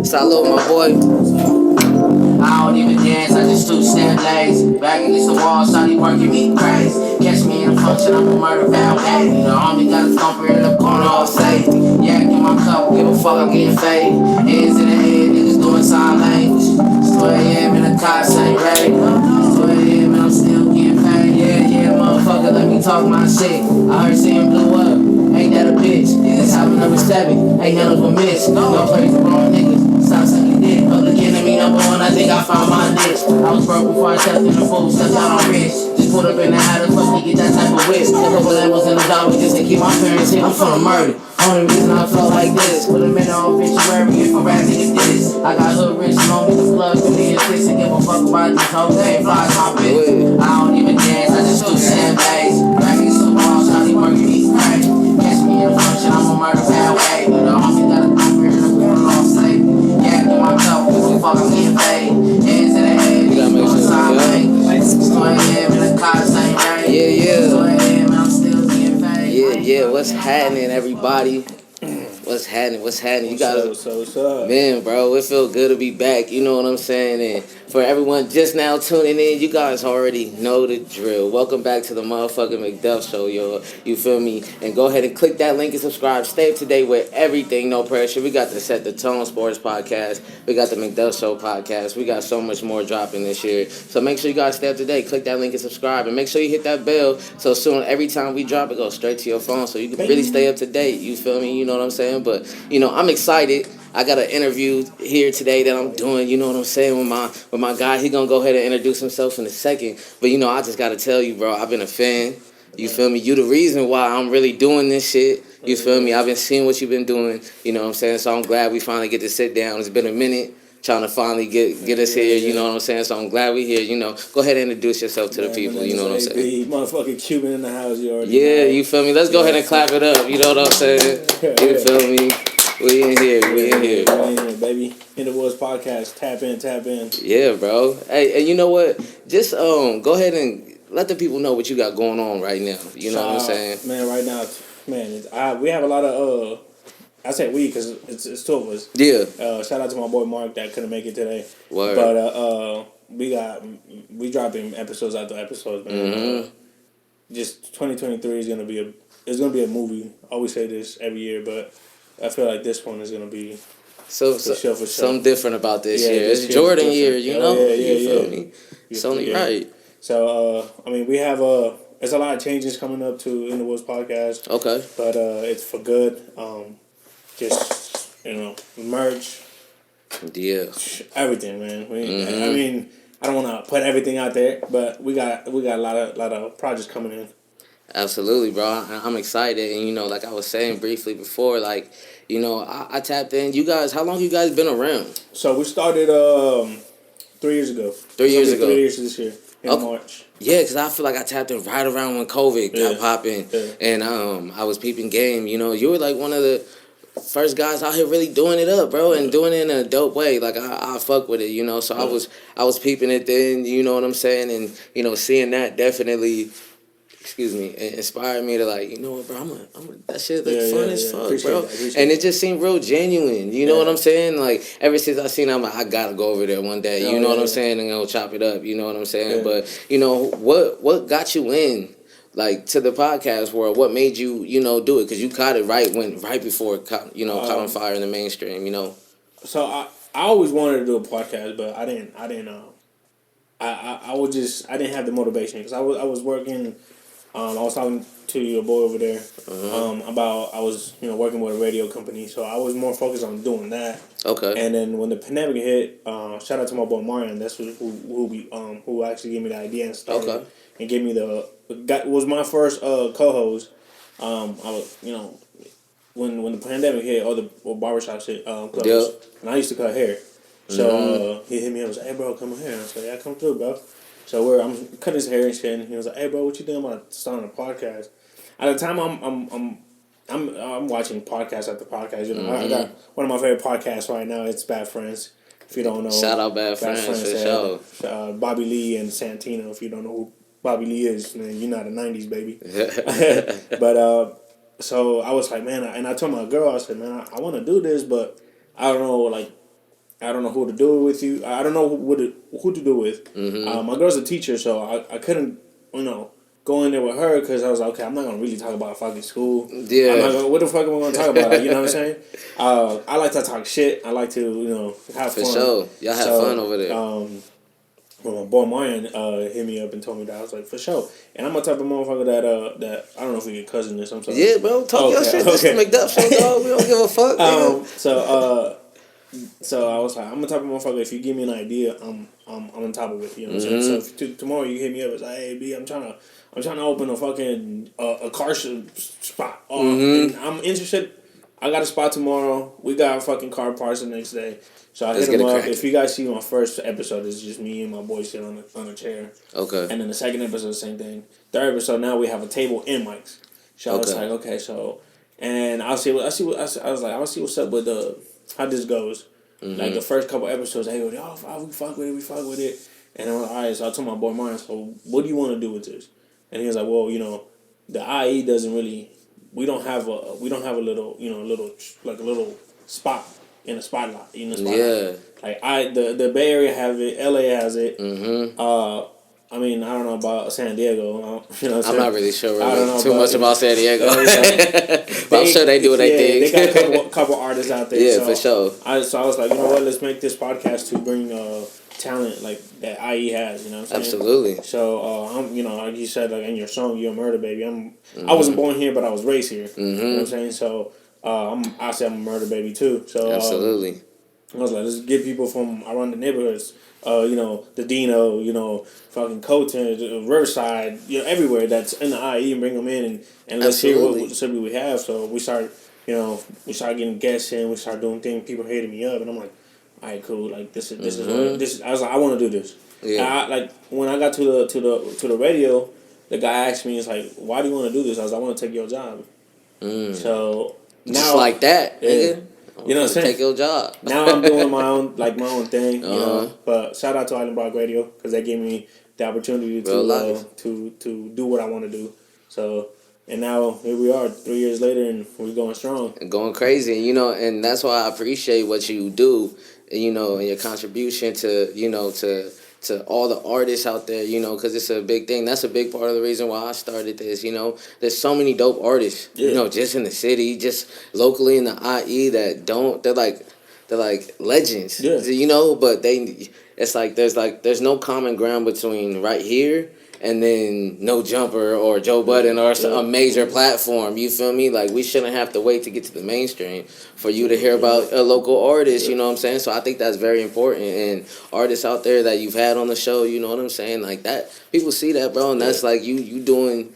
Salute, my boy. I don't even dance, I just two-step legs. Back against the wall, shawty working me crazy. Catch me in a function, I'm a murder valet. You know, homie got a thumper in the corner all safe. Yeah, in my cup, give a fuck, I'm getting fade. Hands in the head, niggas doing sign language. 2 a.m. and the cops ain't ready. 2 a.m. and I'm still getting paid. Yeah, motherfucker, let me talk my shit. I heard seeing blew up. Ain't that a bitch? It's having number 7. Ain't none of them miss. Don't play the wrong niggas. Stop sucking dick. Public enemy number 1. I think I found my niche. I was broke before I stepped in the pool. Stepped out on rich. Just pulled up in the hat and fuck get that type of whip. A couple levels in the dollar just to keep my parents here. I'm from the murder. Only reason I flow like this. Put a minute on obituary if a rap nigga this. I got hood rich on me. The plug for me and fix and give a fuck about these hoes. They ain't flies my bitch. I don't even dance. I just do sandbags. Back in some balls. Shawty working me crazy. Catch me in a function, I'm a murder bad way. You know, homie got a thumper in the corner all safe. Yeah, in my cup, we fuck, I'm getting paid. Hands in the head, niggas doing sign language. 2 a.m. and the cops ain't ready. Yeah. 2 a.m. and I'm still getting paid. Yeah. What's happening, everybody? What's happening? You gotta, what's up? man, bro. It feel good to be back. You know what I'm saying? And for everyone just now tuning in, you guys already know the drill. Welcome back to the motherfucking Mcduff show, yo. You feel me? And go ahead and click that link and subscribe. Stay up to date with everything. No pressure. We got the Set the Tone Sports podcast. We got the Mcduff Show podcast. We got so much more dropping this year. So make sure you guys stay up to date. Click that link and subscribe. And make sure you hit that bell so soon every time we drop it goes straight to your phone so you can really stay up to date. You feel me? You know what I'm saying? But, you know, I'm excited. I got an interview here today that I'm doing, you know what I'm saying, with my guy. He gonna go ahead and introduce himself in a second. But, you know, I just gotta tell you, bro, I've been a fan. You feel me? You the reason why I'm really doing this shit. You feel me? I've been seeing what you've been doing, you know what I'm saying? So I'm glad we finally get to sit down. It's been a minute trying to finally get us here, you know what I'm saying? So I'm glad we here, you know. Go ahead and introduce yourself to the people, you know what I'm saying? Motherfucking Cuban in the house, you already Yeah, know. you feel me? Let's go ahead and clap it up, you know what I'm saying? You feel me? We in here, baby. In the Woods podcast, tap in. Yeah, bro. Hey, and you know what? Just go ahead and let the people know what you got going on right now. You know what I'm saying? Man, right now, we have a lot of I say we because it's 2 of us. Yeah. Shout out to my boy Mark that couldn't make it today. Word. But we dropping episodes after episodes, man. Mm-hmm. Just 2023 is gonna be a movie. I always say this every year, but I feel like this one is gonna be for sure. Something different about this year. This It's Jordan different. year, you know? You feel me? It's only right. So we have there's a lot of changes coming up to In the Woods podcast. Okay. But it's for good. Just merch. Yeah. Everything, man. I mean, I don't want to put everything out there, but we got a lot of projects coming in. Absolutely, bro. I'm excited, and you know, like I was saying briefly before, like, you know, I tapped in. You guys, how long you guys been around? So we started 3 years ago. 3 years ago. 3 years this year in March. Yeah, because I feel like I tapped in right around when COVID got popping, and I was peeping game. You know, you were like one of the first guys out here really doing it up, bro, and doing it in a dope way. Like I fuck with it, you know. So I was peeping it then, you know what I'm saying, and you know, seeing that definitely. It inspired me to like, you know what, bro, that shit look fun as fuck, bro. And it just seemed real genuine, you know what I'm saying? Like, ever since I seen it, I'm like, I gotta go over there one day, you know what I'm saying? And go chop it up, you know what I'm saying? But, you know, what got you in, like, to the podcast world? What made you, you know, do it? Because you caught it right before it caught on fire in the mainstream, you know? So I always wanted to do a podcast, but I didn't I didn't have the motivation because I was working. I was talking to your boy over there about I was working with a radio company, so I was more focused on doing that. Okay. And then when the pandemic hit, shout out to my boy Marion. That's who actually gave me the idea and started and gave me was my first co-host. I was when the pandemic hit, all the barbershop shit closed, and I used to cut hair. So he hit me up and was like, "Hey bro, come here." And I was like, "Yeah, come through, bro." So I'm cutting his hair and shit, and he was like, "Hey, bro, what you doing about starting a podcast?" At the time, I'm watching podcast after podcast. You know, I got one of my favorite podcasts right now. It's Bad Friends. If you don't know, shout out Bad Friends for sure. Bobby Lee and Santino. If you don't know who Bobby Lee is, man, you're not a '90s baby. But so I was like, man, and I told my girl, I said, man, I want to do this, but I don't know, like, I don't know who to do it with you. I don't know who to do it with. My girl's a teacher, so I couldn't, go in there with her because I was like, okay, I'm not gonna really talk about fucking school. Yeah. I'm not gonna, what the fuck am I gonna talk about? Like, you know what I'm saying? I like to talk shit. I like to, have fun. For sure. Y'all have fun over there. Well, my boy Marion hit me up and told me that. I was like, for sure. And I'm a type of motherfucker that I don't know if we get cousin this. I'm sorry. Yeah, bro. Talk your shit. This is Mcduff show, dog. We don't give a fuck. So I was like, I'm the type of motherfucker. If you give me an idea, I'm on top of it. You know what I'm saying? So if tomorrow you hit me up, it's like, hey B, I'm trying to open a fucking a car spot. And I'm interested. I got a spot tomorrow. We got fucking car parts the next day. So I hit him up. If you guys see my first episode, it's just me and my boy sitting on a chair. Okay. And then the second episode, same thing. Third episode, now we have a table and mics. So I was like, okay, so, and I'll see what's up with how this goes. Like the first couple episodes, they go, oh, we fuck with it. And I'm like, all right, so I told my boy Marion, so what do you want to do with this? And he was like, well, the IE doesn't really, we don't have a little, a little spot in the spotlight. Yeah. Like the Bay Area have it, LA has it. I mean, I don't know about San Diego. I'm not really sure too much about San Diego. But I'm sure they do what they think. They got a couple artists out there. Yeah, for sure. So I was like, you know what? Let's make this podcast to bring talent like that IE has. You know what I'm saying? Absolutely. So I'm, like you said, like in your song, "You're a Murder Baby." I wasn't born here, but I was raised here. You know what I'm saying? So I say I'm a murder baby too. So absolutely. I was like, let's get people from around the neighborhoods. The Dino, fucking Coton, Riverside, everywhere that's in the IE and bring them in and let's hear what city we have. So we start getting guests in, we start doing things. People hitting me up, and I'm like, all right, cool. Like this is. I was like, I want to do this. Yeah. When I got to the radio, the guy asked me, he's like, why do you want to do this? I was like, I want to take your job. So now, just like that, nigga. You know what I'm saying? Take your job. Now I'm doing my own thing, But shout out to Island Block Radio because they gave me the opportunity to do what I want to do. So, and now here we are 3 years later and we're going strong. And going crazy, and that's why I appreciate what you do, and your contribution to all the artists out there, because it's a big thing. That's a big part of the reason why I started this, There's so many dope artists, just in the city, just locally in the IE they're like legends, but it's like there's no common ground between right here and then No Jumper or Joe Budden or a major platform. You feel me? Like, we shouldn't have to wait to get to the mainstream for you to hear about a local artist, you know what I'm saying? So I think that's very important. And artists out there that you've had on the show, you know what I'm saying? Like that, people see that, bro, and that's like you doing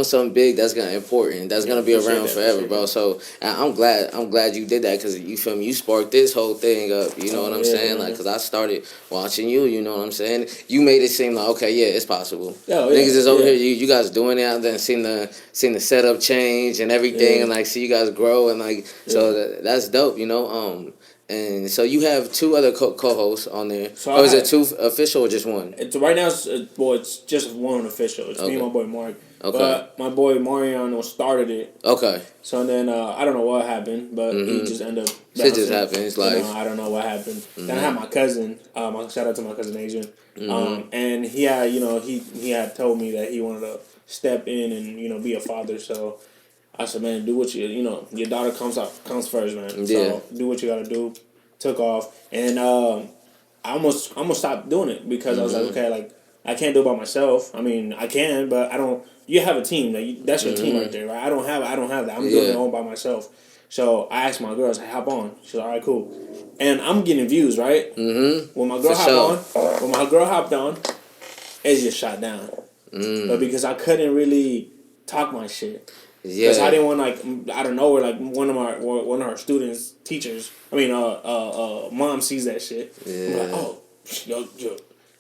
something big that's important. That's gonna be around forever, bro. So I'm glad you did that because you feel me? You sparked this whole thing up. You know what I'm saying? Like, because I started watching you. You know what I'm saying? You made it seem like, okay, yeah, it's possible. Niggas is over here. You guys doing it out there and seen the setup change and everything, and like see you guys grow and like so that's dope. And so you have two other co-hosts on there. So is it two official or just one? Right now, it's just one official. It's me and my boy Mark. Okay. But my boy Mariano started it. Okay. So then I don't know what happened, but he just ended up. Shit just happened. It's like I don't know what happened. Then I had my cousin. Shout out to my cousin Adrian. And he had he had told me that he wanted to step in and be a father. So I said, man, do what your daughter comes first, man. So do what you gotta do. Took off, and I almost stopped doing it because I was like, okay, like I can't do it by myself. I mean, I can, but I don't. You have a team. That's your team right there, right? I don't have that. I'm doing it all by myself. So I asked my girl, I said, hop on. She's like, all right, cool. And I'm getting views, right? When my girl hopped on, it just shot down. But because I couldn't really talk my shit. Because I didn't want I don't know where one of our students, teachers, mom sees that shit. I'm like, oh,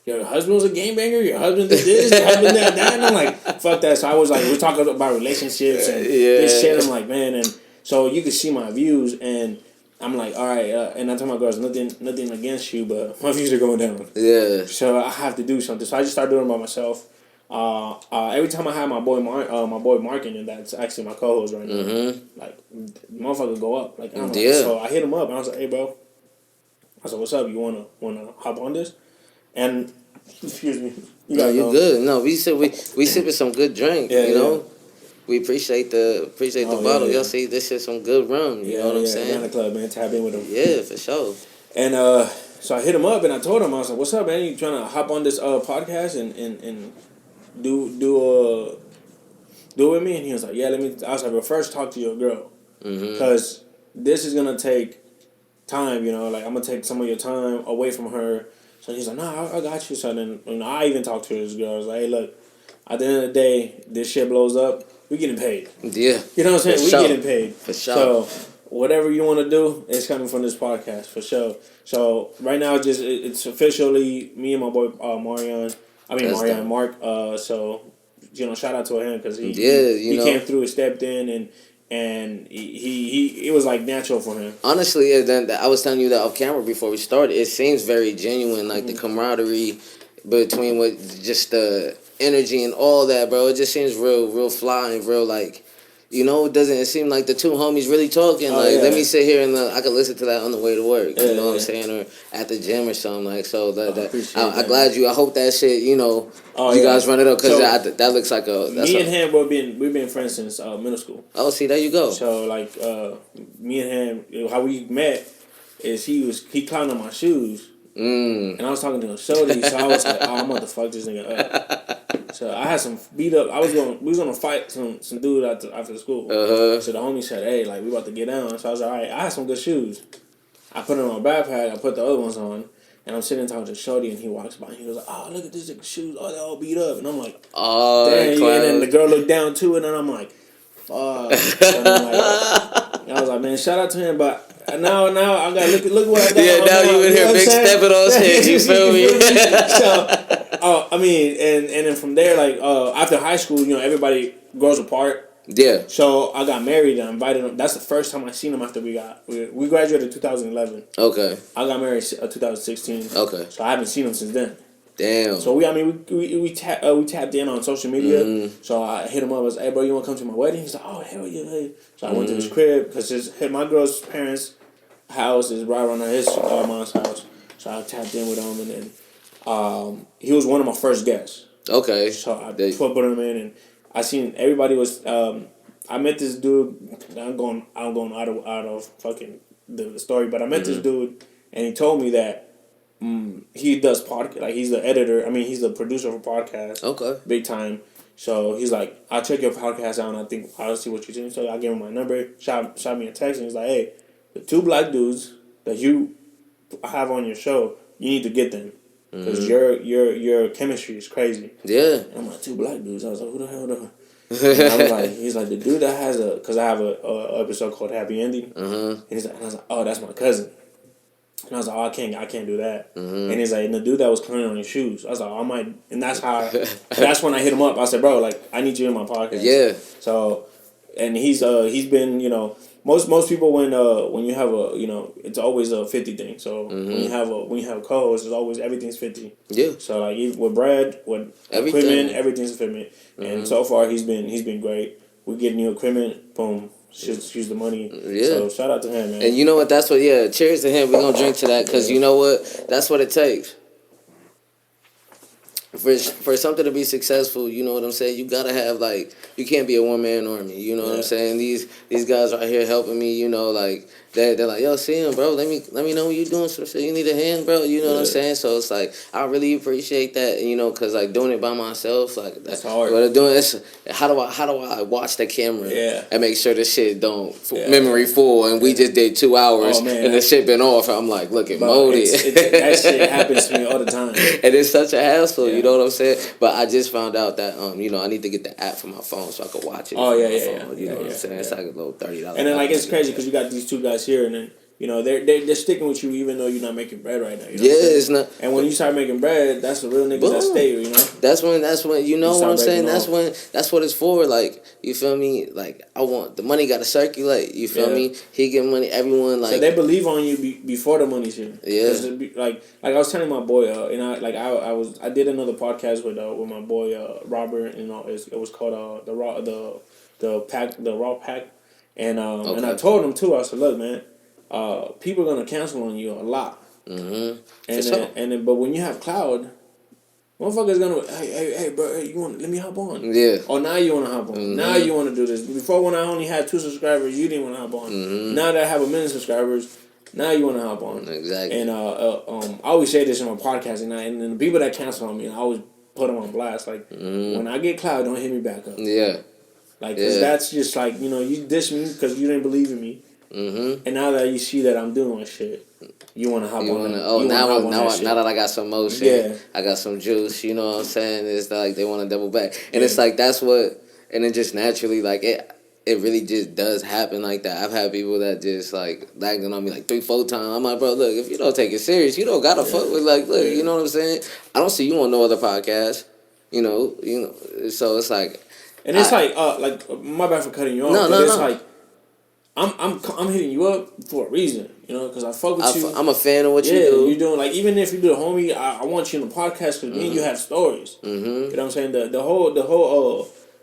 your husband was a gangbanger. Your husband did this. Your husband did that. And I'm like, fuck that. So I was like, we're talking about relationships and this shit. I'm like, man, and so you could see my views, and I'm like, all right. And I told my girls, nothing against you, but my views are going down. Yeah. So I have to do something. So I just started doing it by myself. Every time I have my boy Mark in, and that's actually my co-host right now, like motherfucker go up, like so I hit him up and I was like, hey bro, I said, "What's up? You wanna hop on this?" And excuse me, No, you good. No, we sipping some good drink. Yeah, you know, we appreciate the bottle. Yeah. Y'all see, this is some good rum. You know what I'm saying? Atlanta Club, man. Tap in with them. Yeah, for sure. And so I hit him up and I told him, I was like, "What's up, man? You trying to hop on this podcast and do it with me?" And he was like, "Yeah, let me." I was like, "But first, talk to your girl, because this is gonna take time. You know, like I'm gonna take some of your time away from her." So he's like, "No, I got you." So then I even talked to his girl. I was like, "Hey, look, at the end of the day, this shit blows up. We getting paid. Yeah, you know what I'm saying? We getting paid for sure. So whatever you want to do, it's coming from this podcast for sure. So right now, it's officially me and my boy Marion. Mark. So shout out to him because he came through and stepped in and he it was like natural for him. Honestly, then I was telling you that off camera before we started. It seems very genuine, like the camaraderie between just the energy and all that, bro. It just seems real fly and real like. It seem like the two homies really talking. Let me sit here and I could listen to that on the way to work. You know what I'm saying, or at the gym or something like. So I'm glad you. I hope that shit. You guys run it up because that looks like a. Me and him we've been friends since middle school. Oh, see, there you go. So me and him, how we met is he climbed on my shoes, and I was talking to a shorty, so I was like, "Oh, I'm about to fuck this nigga up." So I had some beat up. We was gonna fight some dude after school. So the homie said, "Hey, like we about to get down." So I was like, "All right." I had some good shoes. I put them on my backpack. I put the other ones on, and I'm sitting talking to Shorty, and he walks by, and he goes like, "Oh, look at this nigga's shoes. Oh, they're all beat up." And I'm like, "Oh, damn." And then the girl looked down too, and then I'm like, "Fuck." And I was like, "Man, shout out to him," but. Now I gotta look what I got. Yeah, now you in here big stepping on shit. You feel me? So, and then from there, after high school, everybody grows apart. Yeah. So I got married and I invited him. That's the first time I seen him after we graduated in 2011. Okay. I got married in 2016. Okay. So I haven't seen him since then. Damn. So we tapped in on social media. So I hit him up. I was like, "Hey, bro, you want to come to my wedding?" He's like, "Oh, hell yeah." Hey. So I went to his crib because my girl's parents' house is right around his mom's house. So I tapped in with him, and then he was one of my first guests. Okay. So I put him in, and I seen everybody was. I met this dude. I'm going out of fucking the story, but I met this dude, and he told me that. He does podcast, like he's the editor. I mean, he's the producer for podcasts. Okay. Big time. So he's like, "I'll check your podcast out and I think I'll see what you're doing." So I gave him my number, shot me a text, and he's like, "Hey, the two black dudes that you have on your show, you need to get them. Because your chemistry is crazy." Yeah. And I'm like, "Two black dudes?" I was like, "Who the hell the?" And I was like, he's like, "The dude that has because I have a episode called Happy Ending." And he's like, and I was like, "Oh, that's my cousin." And I was like, "Oh, I can't do that." And he's like, "And the dude that was climbing on your shoes." I was like, "I might," and that's that's when I hit him up. I said, "Bro, like, I need you in my podcast." Yeah. So, and he's been, most people when you have it's always a 50 thing. So when you have a co-host, it's always everything's 50. Yeah. So like with Brad, with equipment, everything's equipment, and so far he's been great. We get new equipment, boom. Just use the money. Yeah. So shout out to him, man. And you know what? That's what. Yeah. Cheers to him. We're gonna drink to that because you know what? That's what it takes. For something to be successful, you know what I'm saying? You gotta have you can't be a one man army. You know what I'm saying? These guys right here helping me. They're like, "Yo, see him, bro. Let me know what you doing. So you need a hand, bro." You know what I'm saying? So it's like I really appreciate that. Because doing it by myself, that's hard. What I'm doing is how do I watch the camera and make sure this shit don't memory full and we just did 2 hours and the shit been off. I'm like, look at Modi. That shit happens to me all the time. And it's such a hassle. You know what I'm saying? But I just found out that I need to get the app for my phone so I can watch it. Oh yeah. You know what I'm saying? It's like a little $30. And then it's crazy because you got these two guys here, and then they're sticking with you even though you're not making bread right now. It's not. And when you start making bread, that's the real niggas that stay. That's when you know what I'm saying. That's what it's for. You feel me? I want the money got to circulate. You feel me? He get money. Everyone so they believe on you before the money's here. Yeah. Like I was telling my boy, and I did another podcast with my boy Robert. It was called the Raw Pack, and I told him too. I said, "Look, man, people are gonna cancel on you a lot But when you have cloud, motherfuckers gonna hey bro, hey, you want let me hop on? Yeah. Oh, now you wanna hop on? Now you wanna do this? Before when I only had 2 subscribers, you didn't wanna hop on. Now that I have 1 million subscribers, now you wanna hop on. Exactly. And I always say this in my podcast, and the people that cancel on me, I always put them on blast. Like when I get cloud, don't hit me back up. Yeah. Like, cause that's just like, you diss me because you didn't believe in me. And now that you see that I'm doing shit, you want to hop on that. Oh, now that I got some motion, I got some juice, you know what I'm saying? It's like they want to double back. And it's like that's what, and it just naturally, like, it really just does happen like that. I've had people that just, like, lagging on me, like, 3-4 times. I'm like, bro, look, if you don't take it serious, you don't got to fuck with, like, look, you know what I'm saying? I don't see you on no other podcast, you know, so it's like. And it's like, my bad for cutting you off, but it's like, I'm hitting you up for a reason, because I fuck with you. I'm a fan of what you do. Yeah, you're doing, like, even if you do the homie, I want you in the podcast because me and you have stories. You know what I'm saying? The whole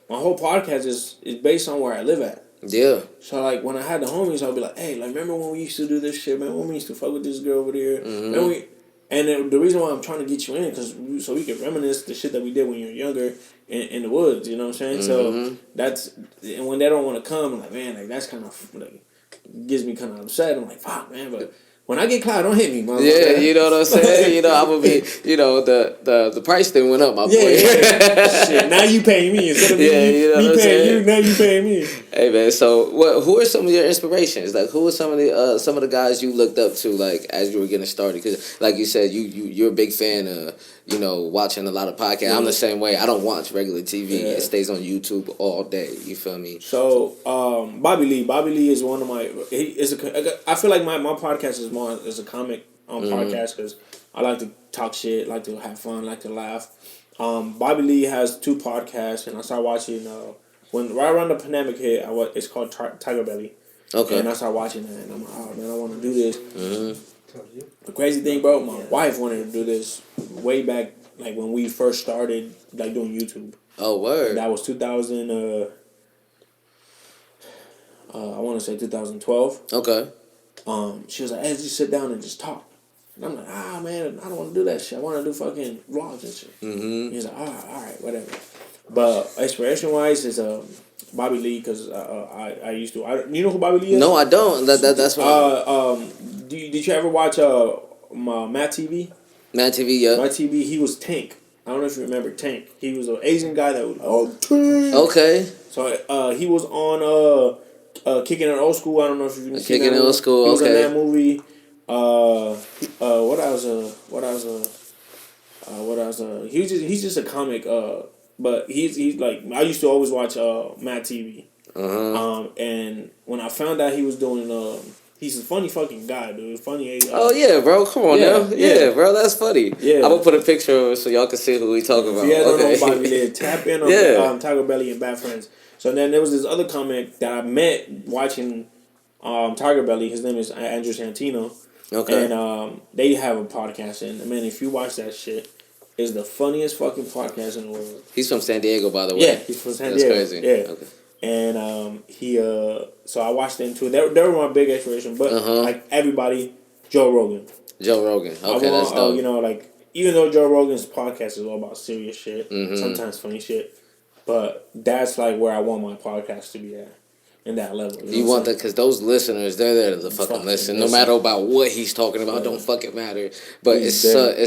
my whole podcast is based on where I live at. Yeah. So, like, when I had the homies, I'll be like, hey, like, remember when we used to do this shit, man? When we used to fuck with this girl over there? And the reason why I'm trying to get you in, so we can reminisce the shit that we did when you were younger in the woods, you know what I'm saying? So and when they don't want to come, I'm like, man, like, that's kind of, like, gives me kind of upset. I'm like, fuck, man, but when I get cloud, don't hit me, motherfucker. Yeah, you know what I'm saying? I'm going to be, the price thing went up, my boy. Yeah. Shit, now you paying me instead of me paying you, now you paying me. Hey, man, so who are some of your inspirations? Like, who are some of the guys you looked up to, like, as you were getting started? Because, like you said, you're a big fan of, watching a lot of podcasts. Yeah. I'm the same way. I don't watch regular TV. Yeah. It stays on YouTube all day. You feel me? So, Bobby Lee is one of my. I feel like my podcast is more as a comic podcast because I like to talk shit, like to have fun, like to laugh. Bobby Lee has 2 podcasts, and I started watching right around the pandemic hit. It's called Tiger Belly. Okay. And I started watching that, and I'm like, oh man, I want to do this. The crazy thing, bro, my wife wanted to do this way back, like when we first started, like doing YouTube. Oh, word. That was 2000. I want to say 2012. Okay. She was like, hey, just sit down and just talk. And I'm like, man, I don't want to do that shit. I want to do fucking vlogs and shit. He's like, all right, whatever. But inspiration-wise is Bobby Lee, because I used to. You know who Bobby Lee is? No, I don't. That's why. Did you ever watch Matt TV? Matt TV, yeah. Matt TV, he was Tank. I don't know if you remember Tank. He was an Asian guy that was Tank. Okay. So he was on Kicking It Old School. I don't know if you've seen that. Kicking It Old School. He was in that movie. What else? He's just a comic. But he's like, I used to always watch Matt TV. And when I found out he was doing he's a funny fucking guy, dude. Funny. Oh yeah, bro. Come on now. Yeah, bro. That's funny. Yeah. I'm gonna put a picture of it so y'all can see who we talking about. Yeah, don't know Bobby Lee. Tap in on Tiger Belly and Bad Friends. So then there was this other comic that I met watching Tiger Belly. His name is Andrew Santino. Okay. And they have a podcast, and man, if you watch that shit, it's the funniest fucking podcast in the world. He's from San Diego, by the way. Yeah, he's from San Diego. That's crazy. Yeah. Okay. And so I watched them too. They were my big inspiration, but like everybody, Joe Rogan. Joe Rogan. Okay, that's dope. Like, even though Joe Rogan's podcast is all about serious shit, sometimes funny shit, but that's like where I want my podcast to be at. In that level. You want that, because those listeners, they're there to fucking listen. No matter about what he's talking about, don't fucking matter. But it's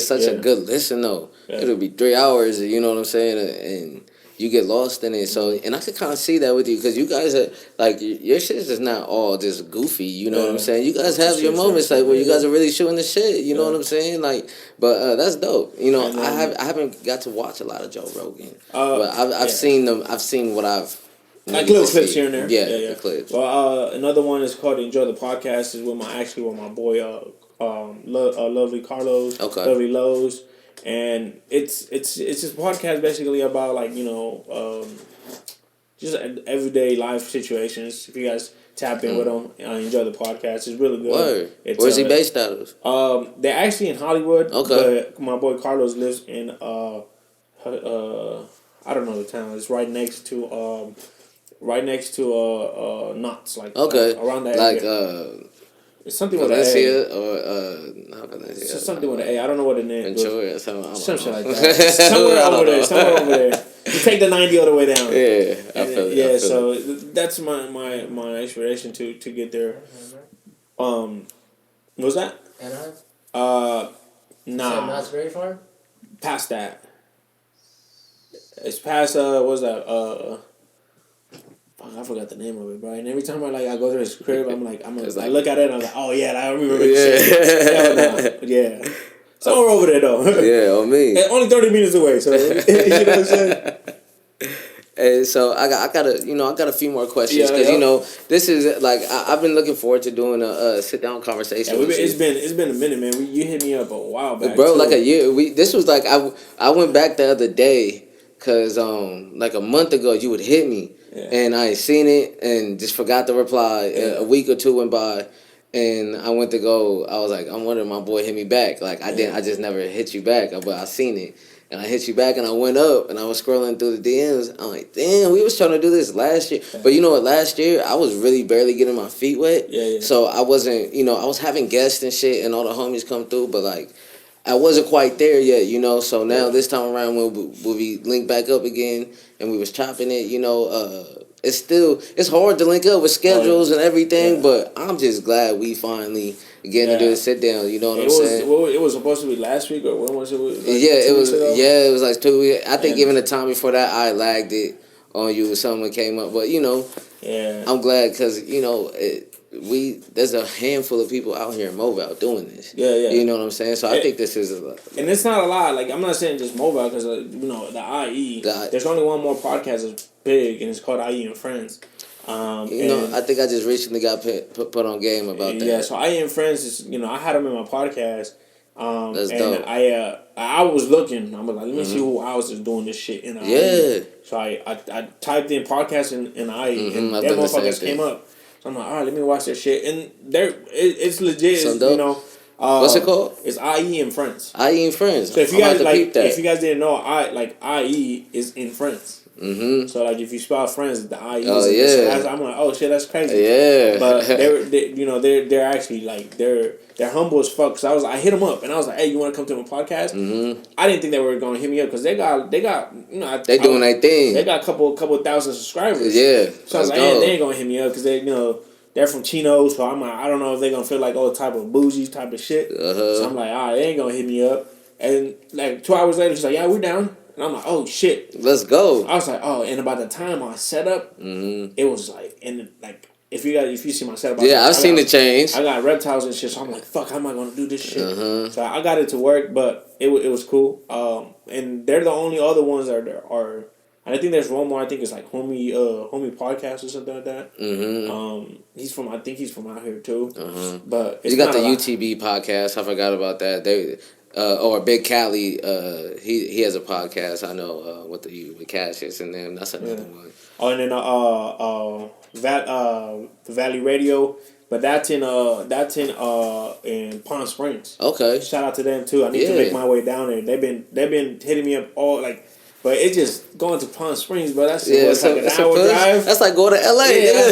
such a good listen, though. Yeah. It'll be 3 hours, you know what I'm saying? And you get lost in it. So, and I could kind of see that with you, because you guys are, like, your shit is not all just goofy, you know what I'm saying? You guys have your moments, like, where you guys are really shooting the shit, you know what I'm saying? Like, but that's dope. I haven't got to watch a lot of Joe Rogan. But I've seen them. I've seen what I've... Like little clips here and there. Yeah, the clips. Well, another one is called Enjoy the Podcast. Is with my boy, Lovely Carlos, Lovely Lowe's, and it's this podcast basically about, like, just everyday life situations. If you guys tap in with him, enjoy the podcast. It's really good. Word. Where's he based out of? They're actually in Hollywood. Okay. But my boy Carlos lives in I don't know the town. It's right next to Knott's, like, around that area. It's something with an A. Or not Valencia. It's something with an A. I don't know what the name is. Ventura or something. Some shit like that. Somewhere over there. You take the 90 all the way down. Yeah, I feel it. Yeah, so that's my inspiration to get there. What was that? Anaheim? Nah. Not very far? Past that. It's past, what was that? I forgot the name of it, bro. And every time I go to his crib, I look at it and I'm like, oh yeah, I remember this shit. Yeah. Somewhere over there though. Yeah, on me. And only 30 minutes away, so you know what I'm saying? And so I got a few more questions because this is like I've been looking forward to doing a sit down conversation. Yeah, it's been a minute, man. You hit me up a while back, bro. Too. Like a year. This was like I went back the other day because like a month ago you would hit me and I had seen it and just forgot to reply. A week or two went by. And I went to go. I was like, I'm wondering, my boy hit me back. Like I just never hit you back, but I seen it, and I hit you back, and I went up, and I was scrolling through the DMs. I'm like, damn, we was trying to do this last year, but you know what? Last year I was really barely getting my feet wet. So I wasn't, I was having guests and shit, and all the homies come through, but like I wasn't quite there yet, So now this time around when we link back up again, and we was chopping it, it's hard to link up with schedules and everything, but I'm just glad we finally getting to do a sit down. You know what I'm saying? It was supposed to be last week, or when was it? Like it was like 2 weeks. I think even the time before that, I lagged it on you. Something came up, but I'm glad because there's a handful of people out here in Moval doing this. You know what I'm saying? So I think this is and it's not a lot. Like I'm not saying just Moval because the IE. There's only one more podcast that's big, and it's called IE and Friends. I think I just recently got put on game about that. Yeah, so IE and Friends is I had them in my podcast. That's and dope. I was looking. I was like, let me see who else is doing this shit in IE. So I typed in podcast in IE, and that motherfuckers came up. So I'm like, all right, let me watch that shit, and it's legit. What's it called? It's IE and Friends. IE and Friends. So if you guys didn't know, IE is in Friends. So like if you spell Friends, the IE. I'm like, oh shit, that's crazy. Yeah. But they're actually like they're humble as fuck. So I hit them up and I was like, hey, you want to come to my podcast? I didn't think they were gonna hit me up because they got they doing their thing. They got a couple thousand subscribers. Yeah. So I was like, hey, they ain't gonna hit me up because they're from Chino. So I'm like, I don't know if they're gonna feel like type of bougie type of shit. So I'm like, all right, they ain't gonna hit me up. And like 2 hours later, she's like, yeah, we're down. And I'm like, oh shit, let's go. I was like, oh, and about the time I set up, it was like, and like if you see my setup, I've seen the change. I got reptiles and shit, so I'm like, fuck, how am I gonna do this shit? So I got it to work, but it was cool. And they're the only other ones that are. And I think there's one more. I think it's like homie podcast or something like that. I think he's from out here too. But it's you got the UTB podcast. I forgot about that. Or Big Cali, he has a podcast. I know with Cassius and them. That's another one. Oh, and then Valley Radio, but that's in Palm Springs. Okay. Shout out to them too. I need to make my way down there. They've been hitting me up all like. But it's just going to Palm Springs, bro. That's like an hour drive. That's like going to LA. Yeah,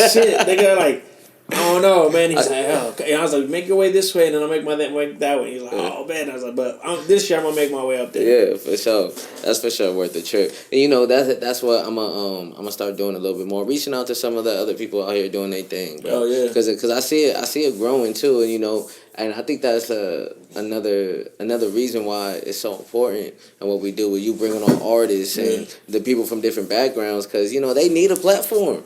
shit. They got like, I don't know, man. He's like, oh, okay. And I was like, make your way this way, and then I'll make my way that way. He's like, oh man. I was like, but this year I'm gonna make my way up there. Yeah, for sure. That's for sure worth the trip. And that's what I'm gonna start doing a little bit more, reaching out to some of the other people out here doing their thing, bro. Oh yeah. Because I see it growing too, and and I think that's another reason why it's so important and what we do with you bringing on artists and the people from different backgrounds, because they need a platform.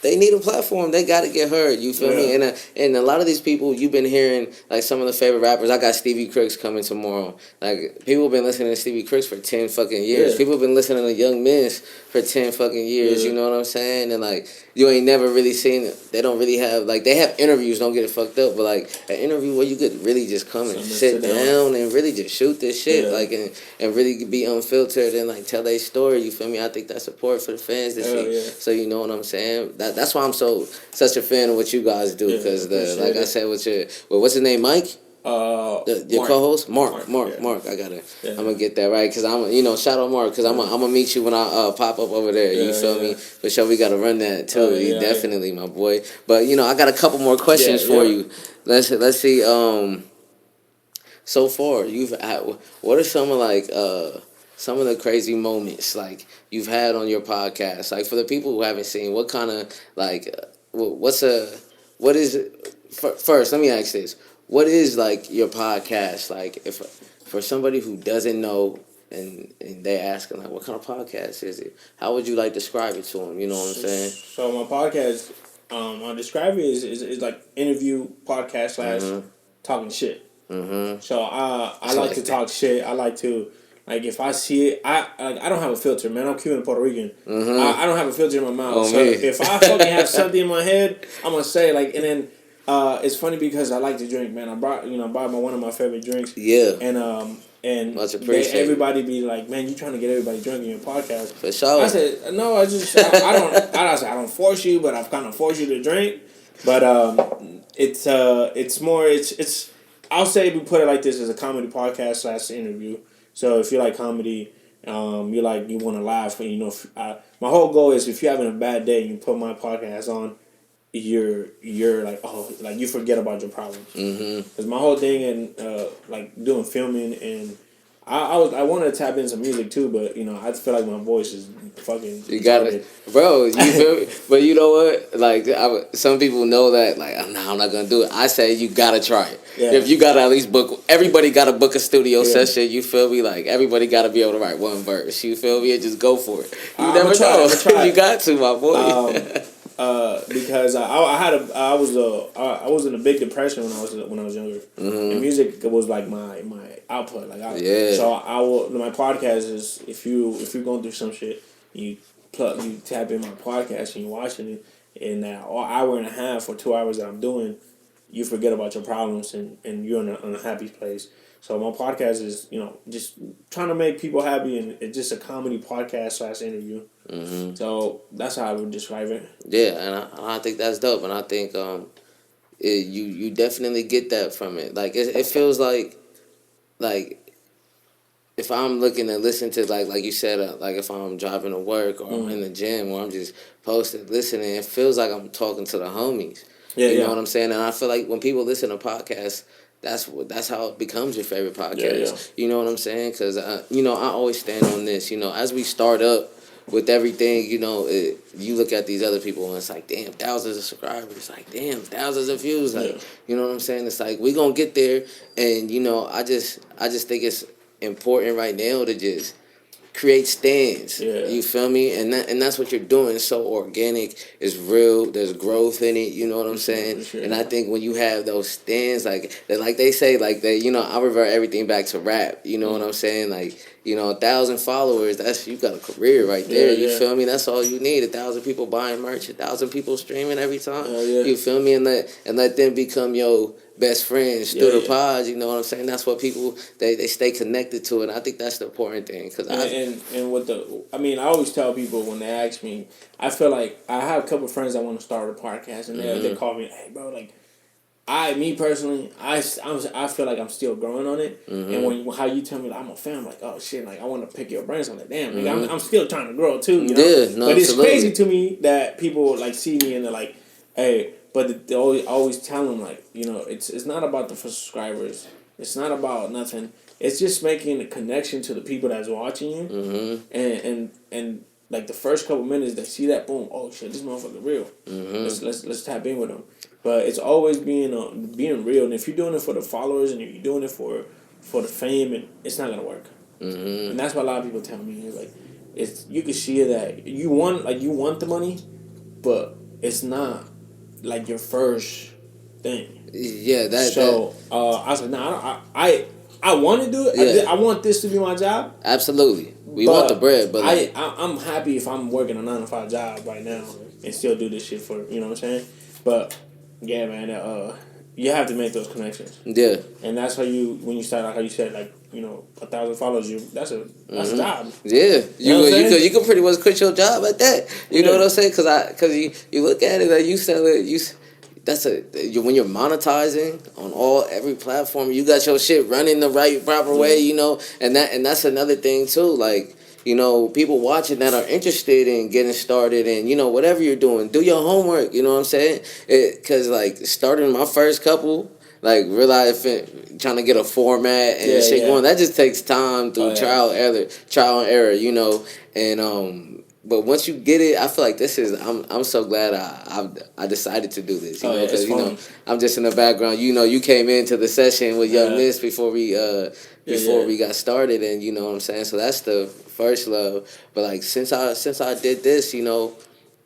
They need a platform. They got to get heard. You feel me? And a lot of these people, you've been hearing, like, some of the favorite rappers. I got Stevie Crooks coming tomorrow. Like, people have been listening to Stevie Crooks for 10 fucking years. People have been listening to Young Miss for 10 fucking years. You know what I'm saying? And, like, you ain't never really seen it. They don't really have, like, they have interviews. Don't get it fucked up. But, like, an interview where you could really just come and sit down and really just shoot this shit. Like, and really be unfiltered and, like, tell their story. You feel me? I think that's support for the fans to see. So, you know what I'm saying? That's why I'm such a fan of what you guys do, because like I said, what's his name, Mike? Your co-host Mark. I gotta. Yeah. I'm gonna get that right because shout out Mark because I'm gonna meet you when I pop up over there. You feel me? For sure, we gotta run that too. Definitely, my boy. But I got a couple more questions for you. Let's see. So far, what are some of the crazy moments like you've had on your podcast? Like for the people who haven't seen, what kind of first? Let me ask this: what is like your podcast? Like if for somebody who doesn't know and they asking like, what kind of podcast is it? How would you like describe it to them? You know what I'm saying? So my podcast, I describe it is like interview podcast / talking shit. Mm-hmm. So I like to talk shit. I like to if I see it, I don't have a filter, man. I'm Cuban and Puerto Rican. Mm-hmm. I don't have a filter in my mouth. So if I fucking have something in my head, I'm gonna say and then it's funny because I like to drink, man. I brought one of my favorite drinks. Yeah. And much appreciated. Everybody be like, man, you trying to get everybody drunk in your podcast? For sure. I said no. I don't force you, but I've kind of forced you to drink. But it's more. I'll say we put it like this as a comedy podcast / interview. So if you like comedy, you want to laugh, and my whole goal is if you're having a bad day, and you put my podcast on, you're like you forget about your problems. Because my whole thing and doing filming and I wanted to tap into some music too, but I feel like my voice is fucking. You got it, bro. You feel me? But you know what? Like some people know that. Like I'm not gonna do it. I say you gotta try it. Yeah. If you gotta at least book, everybody gotta book a studio session. You feel me? Like everybody gotta be able to write one verse. You feel me? And just go for it. You never know. You got to, my boy. Because I was in a big depression when I was younger, and music was like my output. So my podcast is if you're going through some shit, you tap in my podcast and you're watching it, and that hour and a half or 2 hours that I'm doing, you forget about your problems and you're in a happy place. So my podcast is just trying to make people happy, and it's just a comedy podcast / interview. Mm-hmm. So that's how I would describe it. Yeah, and I think that's dope, and I think you definitely get that from it. Like it feels like if I'm looking to listen to like you said, like if I'm driving to work or I'm in the gym or I'm just posted listening, it feels like I'm talking to the homies. Yeah, you know what I'm saying? And I feel like when people listen to podcasts, that's how it becomes your favorite podcast. Yeah. You know what I'm saying? Because I always stand on this. As we start up with everything, you look at these other people and it's like, damn, thousands of subscribers. It's like, damn, thousands of views. Like, you know what I'm saying? It's like we gonna get there, and I just think it's important right now to just create stands. Yeah. You feel me? And that's what you're doing. It's so organic. It's real. There's growth in it. You know what I'm saying? Sure. And I think when you have those stands, like they say, I revert everything back to rap. You know what I'm saying? Like, 1,000 followers, you got a career right there. You feel me? That's all you need. 1,000 people buying merch, 1,000 people streaming every time. You feel me? And let them become your best friends through the pods. You know what I'm saying? That's what people they stay connected to it. I think that's the important thing. I always tell people when they ask me, I feel like I have a couple of friends that want to start a podcast, and they call me, hey bro, like me personally, I feel like I'm still growing on it. And how you tell me that I'm a fan, I'm like, oh shit, like I want to pick your brains. I'm like, damn, like, I'm still trying to grow too. Yeah, no, but it's crazy to me that people like see me and they're like, hey. But they always tell them, like, it's not about the subscribers. It's not about nothing. It's just making a connection to the people that's watching you. Mm-hmm. And like the first couple minutes, they see that, boom, oh shit, this motherfucker real. Mm-hmm. Let's tap in with them. But it's always being real. And if you're doing it for the followers and if you're doing it for the fame, it's not gonna work. Mm-hmm. And that's what a lot of people tell me. It's you can see that you want the money, but it's not like your first thing. Yeah, I was like, nah, I want to do it. Yeah. I want this to be my job. Absolutely, we want the bread, but I'm happy if I'm working a 9-to-5 job right now and still do this shit for what I'm saying. But yeah, man, you have to make those connections. Yeah, and that's how when you start, like how you said, 1,000 followers, that's a job. Yeah, you can pretty much quit your job at that. You know what I'm saying? Because you look at it, like you sell it, when you're monetizing on every platform, you got your shit running the right proper way, you know, and that's another thing too, like, you know, people watching that are interested in getting started, and, you know, whatever you're doing, do your homework, you know what I'm saying? Because, like, starting my first couple, like, trying to get a format and shit going, that just takes time through trial and error, you know, and but once you get it, I feel like I'm so glad I decided to do this, you know, because, you know, I'm just in the background, you know, you came into the session with Young Miss before we got started, and, you know what I'm saying, so that's the first love. But, like, since I did this, you know,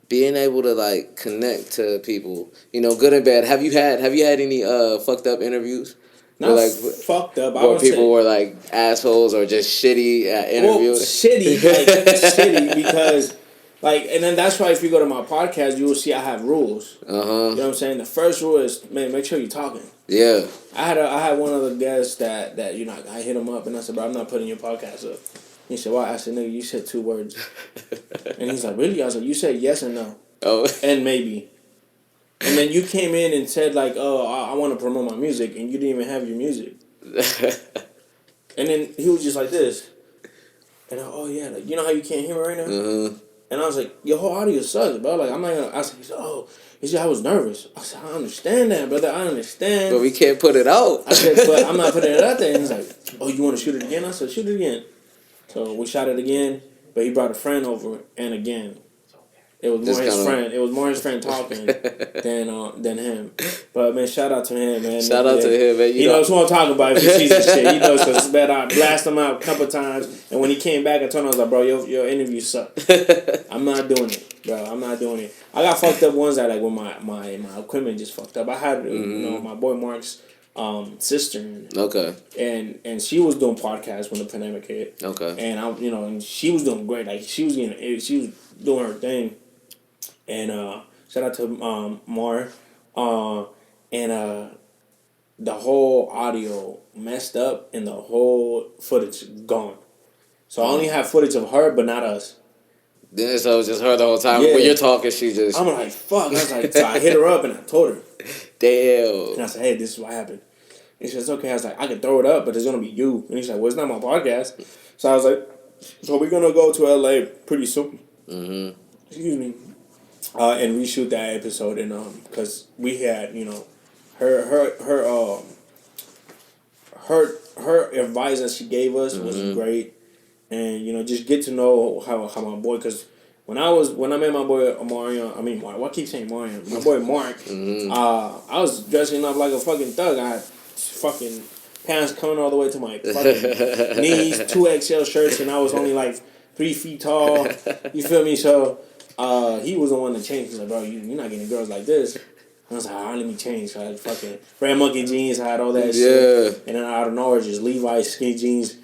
being able to, like, connect to people, you know, good and bad. Have you had any fucked up interviews? Not like, fucked up. Where people were like assholes or just shitty interviews. Well, shitty, like shitty, because like, and then that's why if you go to my podcast, you will see I have rules. You know what I'm saying? The first rule is, man, make sure you're talking. Yeah. I had one of the guests that you know, I hit him up and I said, bro, I'm not putting your podcast up. He said, why? I said, nigga, you said 2 words. And he's like, really? I was like, you said yes and no. Oh. And maybe. And then you came in and said, like, oh, I want to promote my music, and you didn't even have your music. And then he was just like this. And oh, yeah, like, you know how you can't hear me right now? And I was like, your whole audio sucks, bro. Like, I'm not going to... I said, he said, I was nervous. I said, I understand that, brother. I understand. But we can't put it out. I said, but I'm not putting it out there. And he's like, oh, you want to shoot it again? I said, shoot it again. So we shot it again, but he brought a friend over, and again. It was more his friend. It was more his friend talking than him. But man, shout out to him, man. Shout out to him, man. He knows who I'm talking about if he sees this shit. He knows because it's bad. I blast him out a couple times, and when he came back, I told him, I was like, bro, your interview sucked. I'm not doing it, bro. I'm not doing it. I got fucked up ones that like when my equipment just fucked up. I had you know, my boy Mark's sister. Okay. And she was doing podcasts when the pandemic hit. Okay. And and she was doing great. Like she was doing her thing. And shout out to Mar. And the whole audio messed up and the whole footage gone. So I only have footage of her, but not us. Then so it was just her the whole time. Yeah. When you're talking, she just... I'm like, fuck. I was like, so I hit her up and I told her. Damn. And I said, hey, this is what happened. And she said, it's okay. I was like, I can throw it up, but it's going to be you. And he's like, well, it's not my podcast. So I was like, so we're going to go to LA pretty soon. Excuse me. And reshoot that episode, and because we had, you know, her advice that she gave us was great, and you know, just get to know how my boy, because when I met my boy Mario, I mean, why keep saying Mario? My boy Mark, I was dressing up like a fucking thug. I had fucking pants coming all the way to my fucking knees, 2XL shirts, and I was only like 3 feet tall. You feel me? So. He was the one that changed. He's like, bro, you're not getting girls like this. And I was like, all right, let me change. So I had fucking Red Monkey jeans. I had all that shit. And then out of nowhere, just Levi's skinny jeans.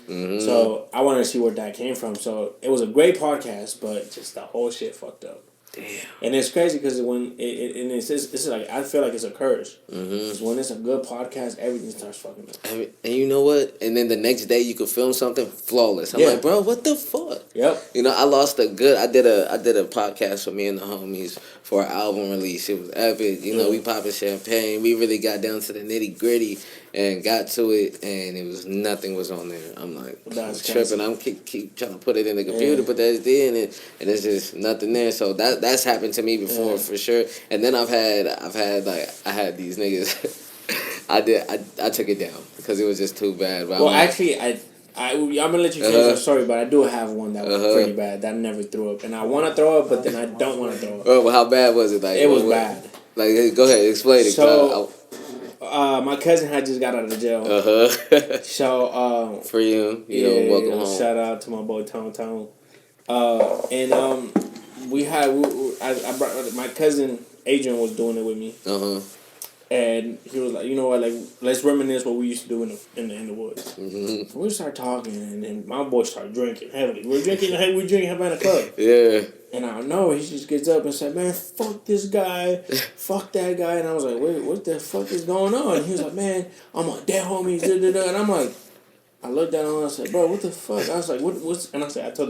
So I wanted to see where that came from. So it was a great podcast, but just the whole shit fucked up. Damn. And it's crazy because when it's like, I feel like it's a curse. Because when it's a good podcast, everything starts fucking up. And you know what? And then the next day you could film something flawless. I'm like, bro, what the fuck? Yep. You know, I did a podcast for me and the homies for our album release. It was epic. You know, we popping champagne. We really got down to the nitty gritty and got to it, and nothing was on there. I'm like, I'm tripping. I'm keep trying to put it in the computer, put that in it, and it's just nothing there. So that's happened to me before for sure. And then I had these niggas. I took it down because it was just too bad. But well, actually, I'm gonna let you finish your story, but I do have one that was pretty bad that I never threw up, and I want to throw up, but then I don't want to throw up. Oh, well, how bad was it? Like it was bad. Like, go ahead, explain it. So, my cousin had just got out of jail. So, for you, welcome home. Shout out to my boy Tone. And I brought my cousin Adrian was doing it with me. And he was like, you know what, like, let's reminisce what we used to do in the woods. So we started talking, and then my boy started drinking heavily. We're drinking Havana Club. Yeah. And I don't know, he just gets up and said, man, fuck this guy, fuck that guy. And I was like, wait, what the fuck is going on? And he was like, man, I'm a dead homie, da-da-da. And I'm like, I looked down and I said, bro, what the fuck? I was like, what's... And I said, I told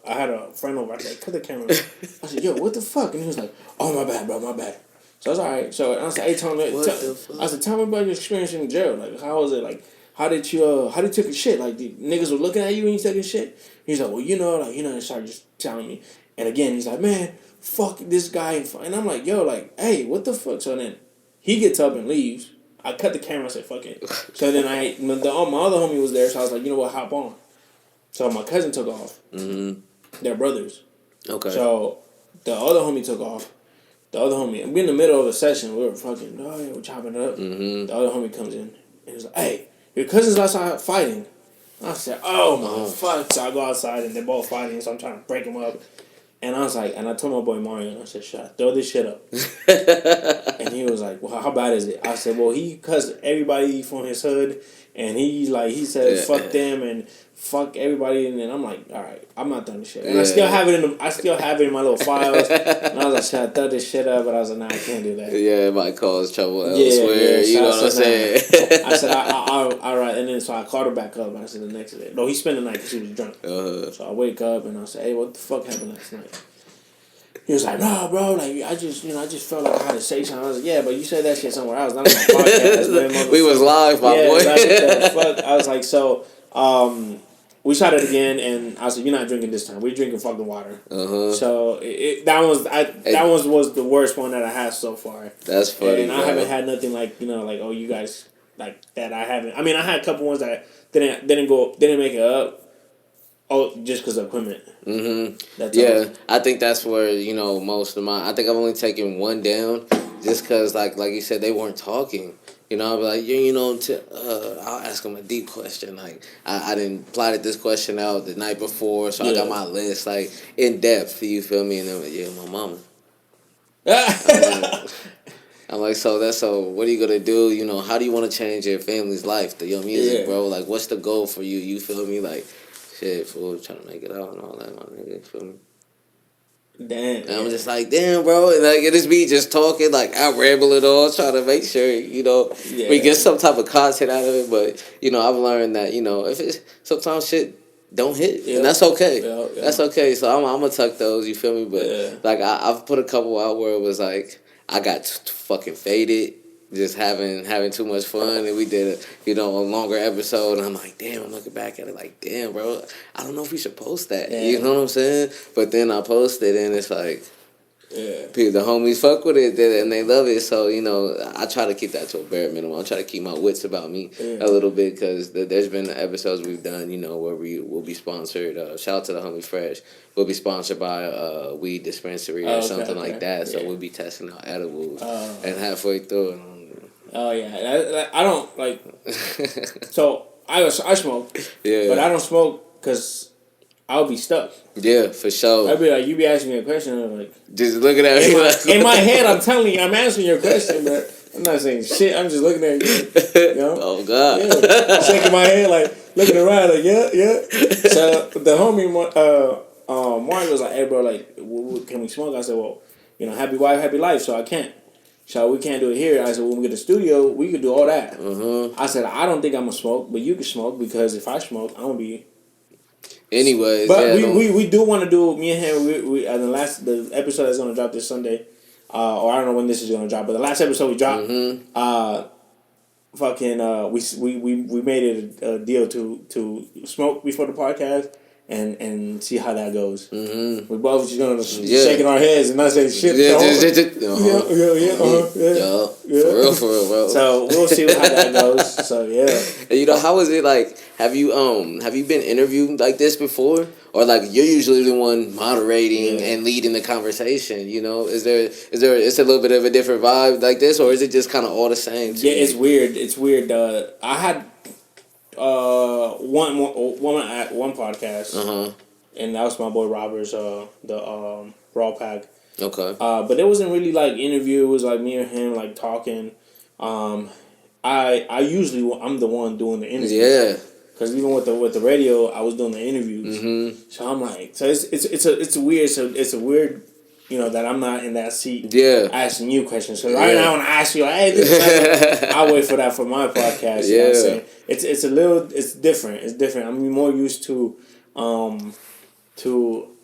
I had a friend over, I said, cut the camera. I said, yo, what the fuck? And he was like, oh, my bad, bro, my bad. So I was alright. So I said, hey, tell me. I said, tell me about your experience in jail. Like, how was it? Like, how did you take a shit? Like, the niggas were looking at you when you taking shit. He's like, well, and started just telling me. And again, he's like, man, fuck this guy. And I'm like, yo, like, hey, what the fuck? So then he gets up and leaves. I cut the camera. I said, fuck it. So then my other homie was there. So I was like, you know what? Hop on. So my cousin took off. Mm-hmm. They're brothers. Okay. So the other homie took off. The other homie, we're in the middle of a session. We were fucking, we're chopping it up. Mm-hmm. The other homie comes in and he's like, hey, your cousin's outside fighting. I said, oh my fuck. So I go outside and they're both fighting, so I'm trying to break them up. And I was like, and I told my boy Mario, and I said, should I throw this shit up? And he was like, well, how bad is it? I said, well, he cussed everybody from his hood, and he said, fuck them, and fuck everybody, and then I'm like, all right, I'm not throwing this shit. And I still have it in my little files. And I was like, should I throw this shit up? But I was like, nah, I can't do that. Yeah, it might cause trouble elsewhere. You know what I'm saying? I said, all right. And then so I called her back up, and I said the next day. No, he spent the night because he was drunk. So I wake up and I said, hey, what the fuck happened last night? He was like, no, bro, like, I just felt like I had to say something. I was like, yeah, but you said that shit somewhere else, not on my podcast, man. We was live, my boy. Like, fuck. I was like, so, we shot it again, and I was like, you're not drinking this time. We're drinking fucking water. So that was the worst one that I had so far. That's funny. And I haven't had nothing like, like, oh, you guys, like, that I haven't. I mean, I had a couple ones that didn't make it up. Oh, just because of equipment. Mm-hmm. That's all. I think that's where, most of mine. I think I've only taken one down just because, like you said, they weren't talking. I'll be like, I'll ask them a deep question. Like, I didn't plotted this question out the night before, so I got my list, like, in depth, you feel me? And then, my mama. I'm like, so what are you going to do? How do you want to change your family's life through your music, bro? Like, what's the goal for you? You feel me? Like, shit, fool, trying to make it out and all that, my nigga, you feel me? Damn. And I'm just like, damn, bro. And like, it is me just talking, like, I ramble it all, trying to make sure, we get some type of content out of it. But, I've learned that, if it's sometimes shit don't hit, and that's okay. That's okay. So I'm going to tuck those, you feel me? But, like, I've put a couple out where it was like, I got fucking faded. Just having too much fun, and we did a longer episode, and I'm like, damn, I'm looking back at it like, damn, bro, I don't know if we should post that. You know what I'm saying? But then I posted, and it's like, people, the homies fuck with it, and they love it. So I try to keep that to a bare minimum. I try to keep my wits about me a little bit, because there's been episodes we've done, where we will be sponsored. Shout out to the homie Fresh. We'll be sponsored by a weed dispensary or something like that. So we'll be testing out edibles, and halfway through. Oh yeah, I don't like. So I smoke, but I don't smoke because I'll be stuck. Yeah, for sure. I'd be like, you be asking me a question, and I'm like, just looking at me. In my head, I'm telling you, I'm answering your question, but I'm not saying shit. I'm just looking at you. Oh God. Yeah. Shaking my head, like looking around, like yeah. So the homie, Mark was like, hey bro, like, can we smoke? I said, well, happy wife, happy life. So I can't. So we can't do it here. I said, when we get to the studio, we could do all that. I said, I don't think I'm going to smoke, but you can smoke, because if I smoke, I'm going to be... Anyways, but we do want to do, me and him, we the episode that's going to drop this Sunday, or I don't know when this is going to drop, but the last episode we dropped, we made it a deal to smoke before the podcast. And see how that goes. We both just gonna shaking our heads and not saying shit. For real, bro. So we'll see how that goes. So And how is it like? Have you been interviewed like this before, or like you're usually the one moderating and leading the conversation? Is there it's a little bit of a different vibe like this, or is it just kind of all the same? It's weird. It's weird. I had. One podcast, and that was my boy Robert's the Raw Pack. Okay. But it wasn't really like interview. It was like me and him like talking. I'm the one doing the interview. Yeah. Because even with the radio, I was doing the interviews. So I'm like, so it's weird. So it's a weird. That I'm not in that seat asking you questions. So right now when I ask you, like, hey, this is I'll wait for that for my podcast. You know what I'm saying? It's different. It's different. I'm more used to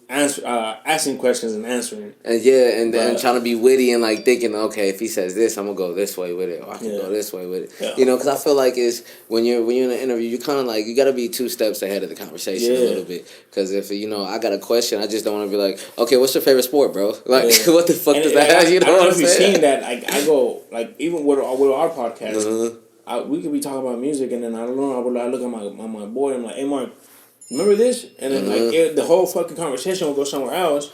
asking questions and answering. And and trying to be witty and like thinking, okay, if he says this, I'm gonna go this way with it, or I can go this way with it. Yeah. You know, because I feel like it's when you're in an interview, you kind of like you got to be 2 steps ahead of the conversation a little bit. Because if I got a question, I just don't want to be like, okay, what's your favorite sport, bro? Like, what the fuck does that have? You know what I'm saying? If you've seen that, like I go like even with our podcast, we could be talking about music, and then I don't know, I look at my boy, I'm like, hey Mark, remember this? And then the whole fucking conversation will go somewhere else.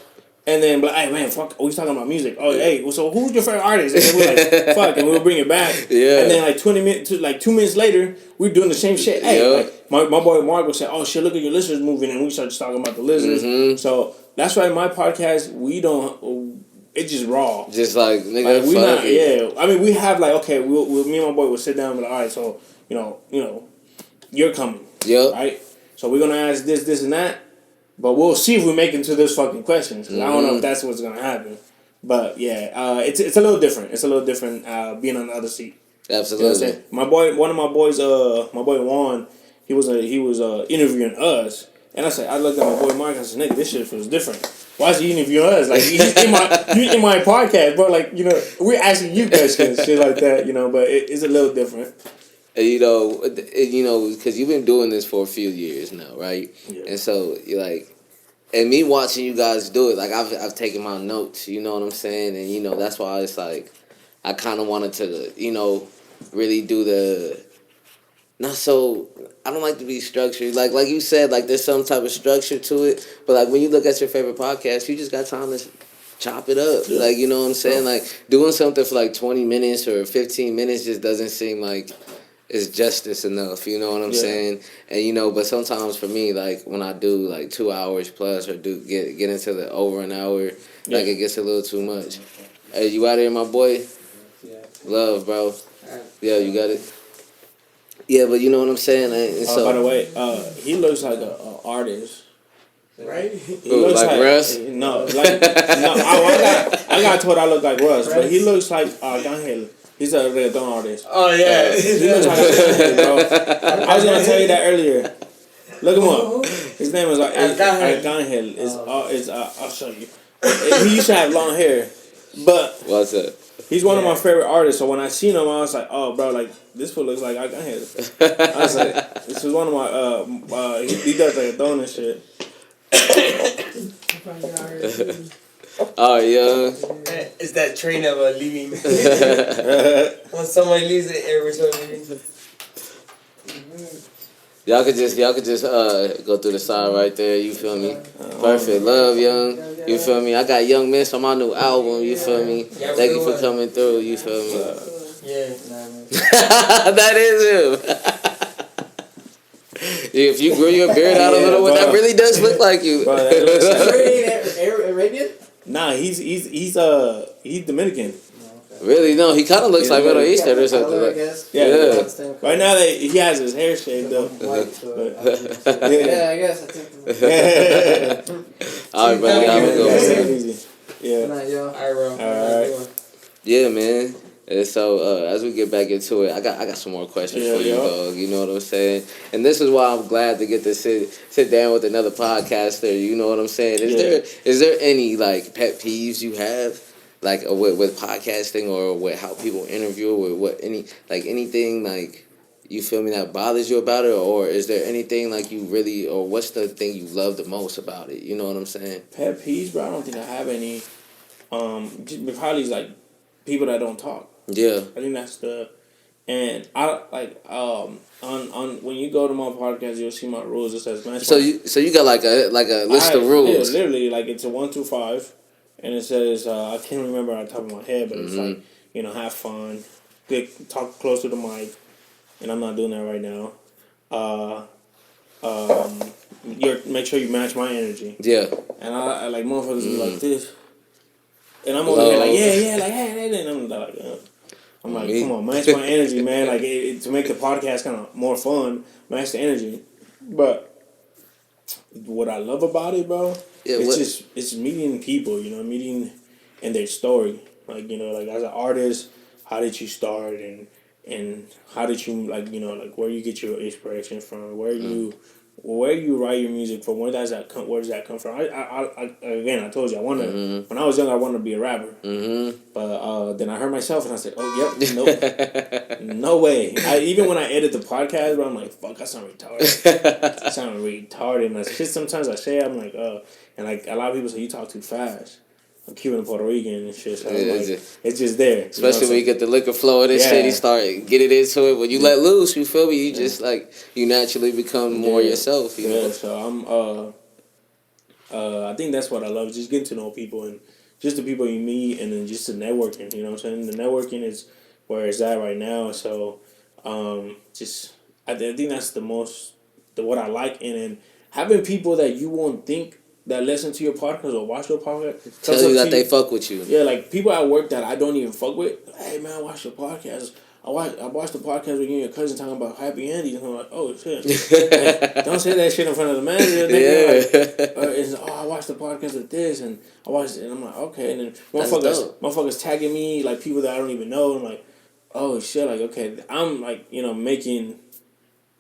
And then, but hey man, fuck, we talking about music. Oh, hey, well, so who's your favorite artist? And then we're like, fuck, and we'll bring it back. Yeah. And then like 2 minutes later, we're doing the same shit. Hey, like my boy Mark will say, oh shit, look at your lizards moving, and we start just talking about the lizards. So that's why my podcast, it's just raw. Just like nigga, like, we not, I mean, we have like, okay, me and my boy will sit down and be like, all right, so you know, you're coming. Yep. Right. So we're gonna ask this, and that. But we'll see if we make it to this fucking questions. I don't know if that's what's gonna happen. But yeah, it's a little different. It's a little different being on the other seat. Absolutely. You know one of my boys, my boy Juan, he was interviewing us, and I looked at my boy Mark and I said, "Nigga, this shit feels different. Why is he interviewing us? Like he's in my podcast, bro. Like we're asking you questions, shit like that. But it's a little different." Because you've been doing this for a few years now, right? Yeah. And so you're like, and me watching you guys do it, like I've taken my notes. You know what I'm saying? And that's why it's like I kind of wanted to, really do the. Not so. I don't like to be structured. Like you said, like there's some type of structure to it. But like when you look at your favorite podcast, you just got time to chop it up. Yeah. Like you know what I'm saying? Like doing something for like 20 minutes or 15 minutes just doesn't seem like it's justice enough, you know what I'm saying? And but sometimes for me, like when I do like 2 hours plus or do get into the over an hour, like it gets a little too much. Hey, you out here, my boy? Yeah. Love, bro. Yeah, you got it. Yeah, but you know what I'm saying. And so, by the way, he looks like an artist. Right? He looks like Russ? No, I got told I look like Russ, but he looks like Gangel. He's a reggaeton artist. Oh yeah, he looks like a bro. I was gonna tell you that earlier. Look him up. His name is Arcangel. I'll show you. He used to have long hair, but what's up? He's one of my favorite artists. So when I seen him, I was like, oh bro, like this fool looks like Arcangel. I was like, this is one of my he does reggaeton and shit. Oh yeah. It's that train of leaving. When somebody leaves it, everybody's leaving. Y'all could just go through the side right there. You feel me? Perfect. Love, Young. You feel me? I got Young Miss on my new album. You feel me? Thank you for coming through. You feel me? Yeah. That is him. If you grew your beard out a little bit, that really does look like you. Arabian? Nah, he's Dominican. Really? No, he kind of looks like Middle Eastern or something. I guess. Yeah. Right now he has his hair shaved up. Yeah, I guess. All right, buddy. I'm gonna go. Yeah. All right. Yeah, man. And so as we get back into it, I got some more questions for you, dog. You know what I'm saying? And this is why I'm glad to get to sit down with another podcaster. You know what I'm saying? Is there any like pet peeves you have, like with podcasting or with how people interview, or what anything like you feel me that bothers you about it, or is there anything like you really, or what's the thing you love the most about it? You know what I'm saying? Pet peeves, bro. I don't think I have any. Probably like people that don't talk. Yeah, I think that's and I like on when you go to my podcast, you'll see my rules. It says So you got like a list of rules. Yeah, literally like it's a 1 through 5, and it says I can't remember on the top of my head, but it's like have fun, talk close to the mic, and I'm not doing that right now. Make sure you match my energy. Yeah, and I like motherfuckers be like this, and I'm over here like like hey, and I'm like. I'm like, come on, match my energy, man. Like, to make the podcast kind of more fun, match the energy. But what I love about it, bro, it's meeting people, meeting and their story. Like, like as an artist, how did you start and how did you, like, like where you get your inspiration from, where you where do you write your music from? Where does that come from? Again, I told you I wanted when I was young I wanted to be a rapper. But then I heard myself and I said, oh yep, nope, no way. Even when I edit the podcast, bro, I'm like, fuck, I sound retarded. I sound retarded. And shit sometimes I say I'm like, and like a lot of people say you talk too fast. I'm Cuban and Puerto Rican and shit, so I'm like, it's just there. Especially when you get the liquor flow of this shit, you start getting into it. When you let loose, you feel me? You just like you naturally become more yourself. You know? So I think that's what I love, just getting to know people and just the people you meet, and then just the networking. You know what I'm saying? The networking is where it's at right now. So, I think that's what I like, and having people that you won't think that listen to your podcast or watch your podcast tell you that they fuck with you. Yeah, like people at work that I don't even fuck with. Hey man, watch your podcast. I watched the podcast with you and your cousin talking about happy endings, and I'm like, oh shit. Like, don't say that shit in front of the manager. I watched the podcast with this, and I watched it, and I'm like, okay. And then motherfuckers tagging me, like people that I don't even know. I'm like, oh shit, like okay, I'm like making.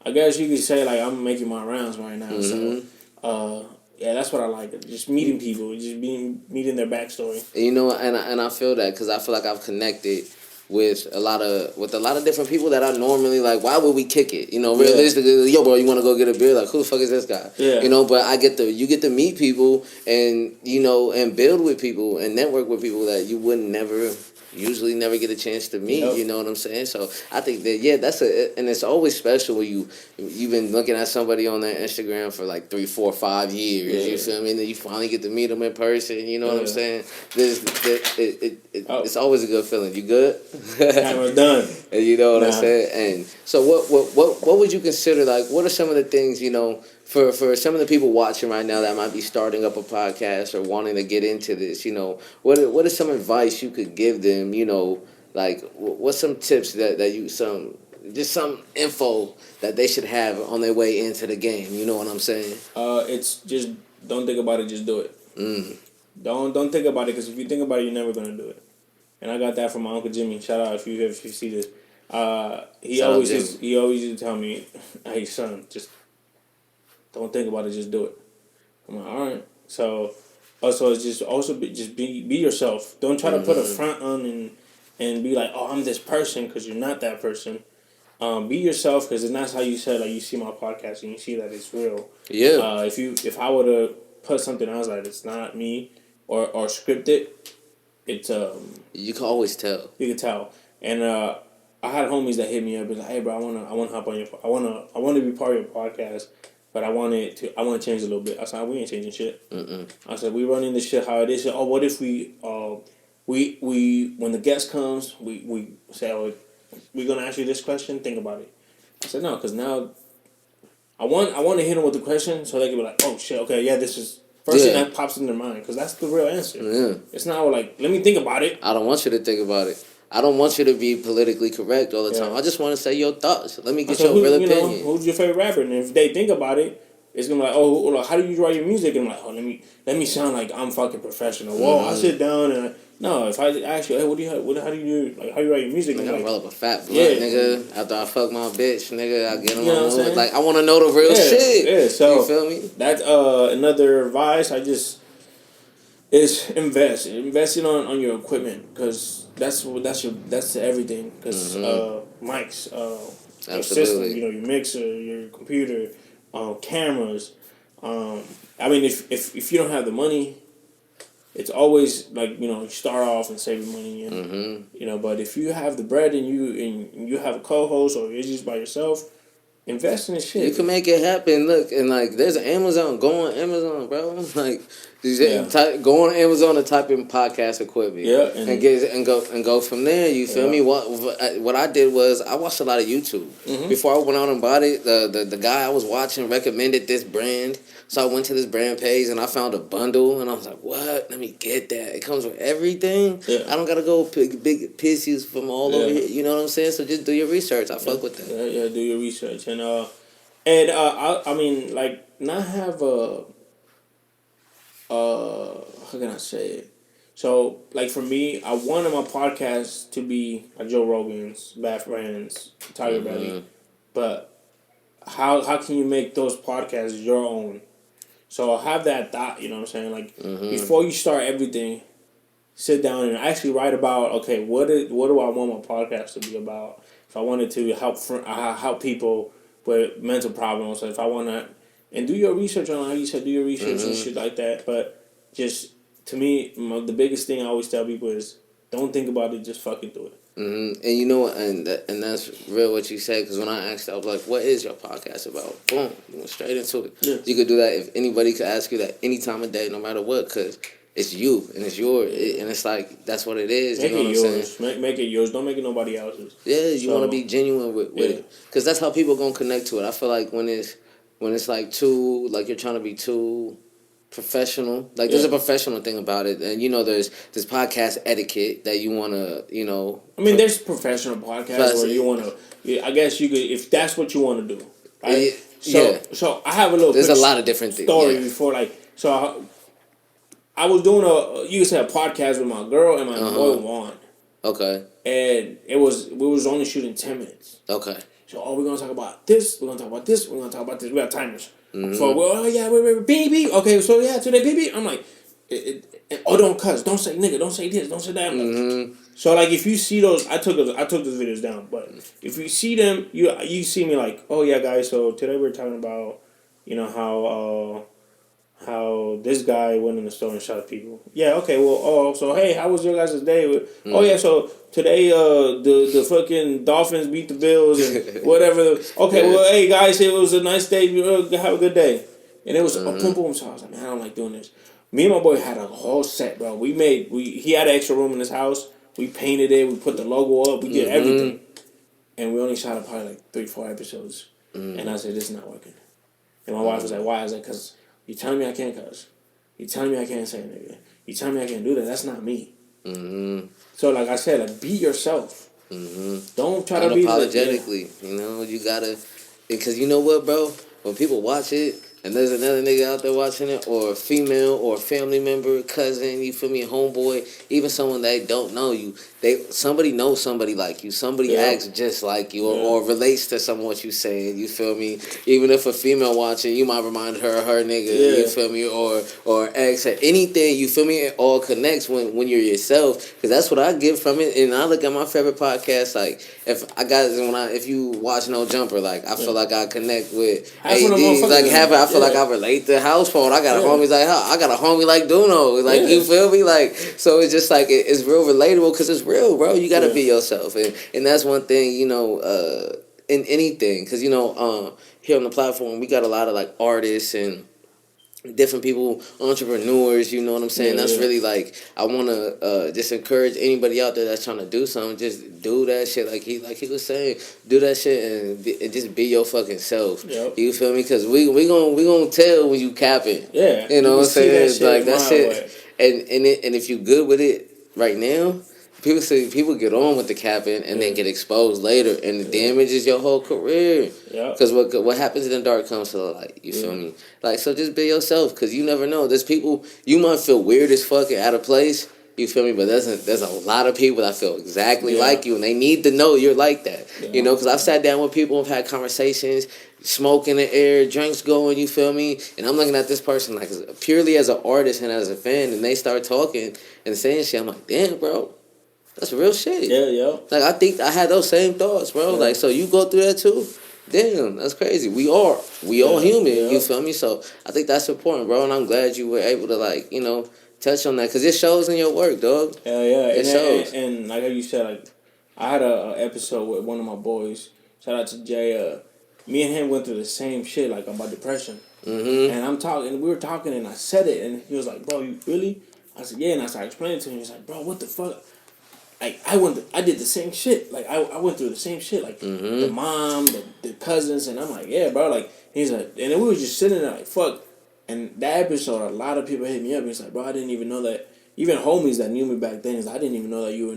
I guess you could say like I'm making my rounds right now. So, yeah, that's what I like. Just meeting people, just meeting their backstory. And I feel that because I feel like I've connected with a lot of different people that I normally like. Why would we kick it? Realistically, yo, bro, you want to go get a beer? Like, who the fuck is this guy? Yeah. But you get to meet people and and build with people and network with people that you would usually never get a chance to meet. Yep. You know what I'm saying? So I think that and it's always special when you've been looking at somebody on their Instagram for like 3, 4, 5 years. Yeah. You feel me? And then you finally get to meet them in person. You know what I'm saying? It's always a good feeling. You good? Camera's done. And you know what I'm saying? And so what would you consider, like, what are some of the things, for some of the people watching right now that might be starting up a podcast or wanting to get into this, what is some advice you could give them, like what's some tips just some info that they should have on their way into the game, you know what I'm saying? It's just don't think about it, just do it. Don't think about it, because if you think about it, you're never gonna do it. And I got that from my Uncle Jimmy. Shout out if you see this. He always used to tell me, "Hey son, just don't think about it, just do it." I'm like, all right. So also it's just be yourself. Don't try to put a front on and be like, oh, I'm this person, because you're not that person. Be yourself, because that's how you said, like, you see my podcast and you see that it's real. Yeah. If I were to put something else that it's not me or script it, it's you can always tell. You can tell. And I had homies that hit me up and like, hey bro, I wanna hop on your I wanna be part of your podcast, but I want to change a little bit. I said, we ain't changing shit. I said, we running this shit how it is. Oh, what if we when the guest comes, we say, oh, we're gonna ask you this question, think about it. I said, no, because now I want to hit them with the question so they can be like, oh shit, okay, yeah, this is first thing that pops in their mind, because that's the real answer. Yeah. It's not like, let me think about it. I don't want you to think about it. I don't want you to be politically correct all the time. I just want to say your thoughts. Let me get your real opinion. Who's your favorite rapper? And if they think about it, it's gonna be like, oh, how do you write your music? And I'm like, oh, let me sound like I'm fucking professional. Whoa, I sit down and no, if I ask you, hey, how do you do, like, how you write your music? I gotta roll up a fat blunt, nigga. After I fuck my bitch, nigga, I get on my mood. Like, I want to know the real shit. Yeah, so you feel me? That's another advice. Is investing on your equipment, because that's everything. Because mics, your system, your mixer, your computer, cameras. I mean, if you don't have the money, it's always like, you start off and save your money, and but if you have the bread and you have a co-host, or you're just by yourself, invest in this shit. You can make it happen. Look, and like, there's an Amazon. Go on Amazon, bro. Like, go on Amazon and type in podcast equipment. Yeah, and go from there. You feel me? What I did was I watched a lot of YouTube before I went out and bought it. The guy I was watching recommended this brand, so I went to this brand page and I found a bundle, and I was like, what? Let me get that. It comes with everything. Yeah. I don't gotta go pick big pieces from all over here. You know what I'm saying? So just do your research. I fuck with that. Yeah, do your research. And I mean, like, not have how can I say it? So, like, for me, I wanted my podcast to be like Joe Rogan's, Bad Friends, Tiger Belly, but how can you make those podcasts your own? So have that thought, you know what I'm saying? Like, before you start everything, sit down and actually write about, okay, what do I want my podcast to be about? If I wanted to help people with mental problems, if I want to, and do your research on, how you said, do your research and shit like that. But just, to me, the biggest thing I always tell people is, don't think about it, just fucking do it. And you know what, and that's real what you said, because when I asked, I was like, what is your podcast about? Boom, you went straight into it. Yes. You could do that if anybody could ask you that any time of day, no matter what, because it's you and it's yours, and it's like, that's what it is. Make you know it what I'm yours. saying? Make it yours. Don't make it nobody else's. Yeah, you want to be genuine with it, because that's how people gonna connect to it. I feel like when it's like too, like you're trying to be too professional, like there's a professional thing about it, and there's this podcast etiquette that you want to, I mean, there's professional podcasts where you want to. I guess you could, if that's what you want to do, right? So I have a little. There's a lot of different story before, like, so I was doing you could say a podcast with my girl and my boy Juan. Okay. And we was only shooting 10 minutes. Okay. So we're gonna talk about this. We're gonna talk about this. We're gonna talk about this. We got timers. So we're BB. Okay, so today BB. I'm like, don't cuss. Don't say nigga. Don't say this. Don't say that. So like, if you see those, I took those videos down. But if you see them, you see me like, oh yeah, guys. So today we're talking about, how this guy went in the store and shot people. Yeah, okay, well, so hey, how was your guys' day? Oh yeah, so today the fucking Dolphins beat the Bills and whatever. Okay, well, hey guys, it was a nice day. Have a good day. And it was a boom boom. So I was like, man, I don't like doing this. Me and my boy had a whole set, bro. He had an extra room in his house. We painted it. We put the logo up. We did everything. And we only shot up probably like 3-4 episodes. And I said, this is not working. And my wife was like, why? I was like, because you telling me I can't cuss. You telling me I can't say nigga. You telling me I can't do that. That's not me. So like I said, like, be yourself. Don't try to be unapologetically. You gotta, because you know what, bro? When people watch it and there's another nigga out there watching it, or a female or a family member, cousin, you feel me, homeboy, even someone they don't know you, somebody knows somebody like you, somebody acts just like you, or relates to some of what you saying, you feel me? Even if a female watching, you might remind her of her nigga, you feel me, or ex, or anything, you feel me? It all connects when you're yourself, because that's what I get from it. And I look at my favorite podcast, like, if you watch No Jumper, like, I feel like I connect with AD, like, I feel like I relate to Household. I got a homies like I got a homie like Duno, like, you feel me? Like, so it's just like it's real relatable, because it's real, bro. You gotta be yourself, and that's one thing, in anything, because here on the platform we got a lot of like artists and different people, entrepreneurs, you know what I'm saying? That's really like, I want to just encourage anybody out there that's trying to do something, just do that shit, like he was saying, do that shit and just be your fucking self. You feel me? Because we gonna tell when you capping. You know what I'm saying? Like, that shit. And if you good with it right now, people get on with the capping and then get exposed later, and the damage is your whole career. Because what happens in the dark comes to the light. You feel me? Like, so just be yourself, because you never know. There's people, you might feel weird as fuck and out of place. You feel me? But there's a lot of people that feel exactly like you, and they need to know you're like that. Because I've sat down with people and have had conversations, smoke in the air, drinks going, you feel me? And I'm looking at this person like purely as an artist and as a fan, and they start talking and saying shit. I'm like, damn, bro. That's real shit. Like, I think I had those same thoughts, bro. Like, so you go through that too? Damn, that's crazy. We all human, you feel me? So I think that's important, bro. And I'm glad you were able to, like, touch on that, because it shows in your work, dog. It shows. And like you said, like, I had a episode with one of my boys. Shout out to Jay. Me and him went through the same shit, like, about depression. And we were talking, and I said it, and he was like, bro, you really? I said, yeah. And I started explaining to him. He was like, bro, what the fuck? Like, I did the same shit. Like, I went through the same shit. Like, the mom, the cousins, and I'm like, yeah, bro. Like, he's like, and then we were just sitting there like, fuck. And that episode, a lot of people hit me up. He's like, bro, I didn't even know that. Even homies that knew me back then, I didn't even know that you were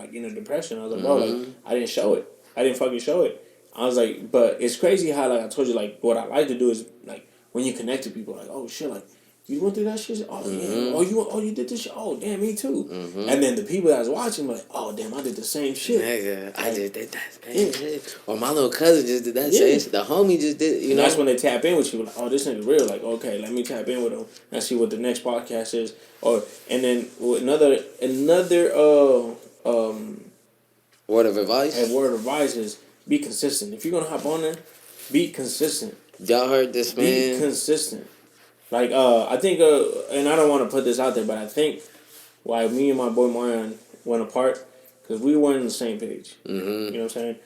in a depression. I was like, bro, like, I didn't show it. I didn't fucking show it. I was like, but it's crazy how, like, I told you, like, what I like to do is, like, when you connect to people, like, oh shit, like, You went through that shit? Oh, yeah. You did this shit? Oh, damn, me too. And then the people that was watching were like, oh, damn, I did the same shit. Nigga, I just did that same shit. Or my little cousin just did that same shit. The homie just did, you know? That's when they tap in with you. Like, oh, this nigga real. Like, okay, let me tap in with him and see what the next podcast is. And then another word of advice? And word of advice is be consistent. If you're going to hop on there, be consistent. Y'all heard this, man? Be consistent. Like, I think, and I don't want to put this out there, but I think why me and my boy Marion went apart, because we weren't on the same page. You know what I'm saying?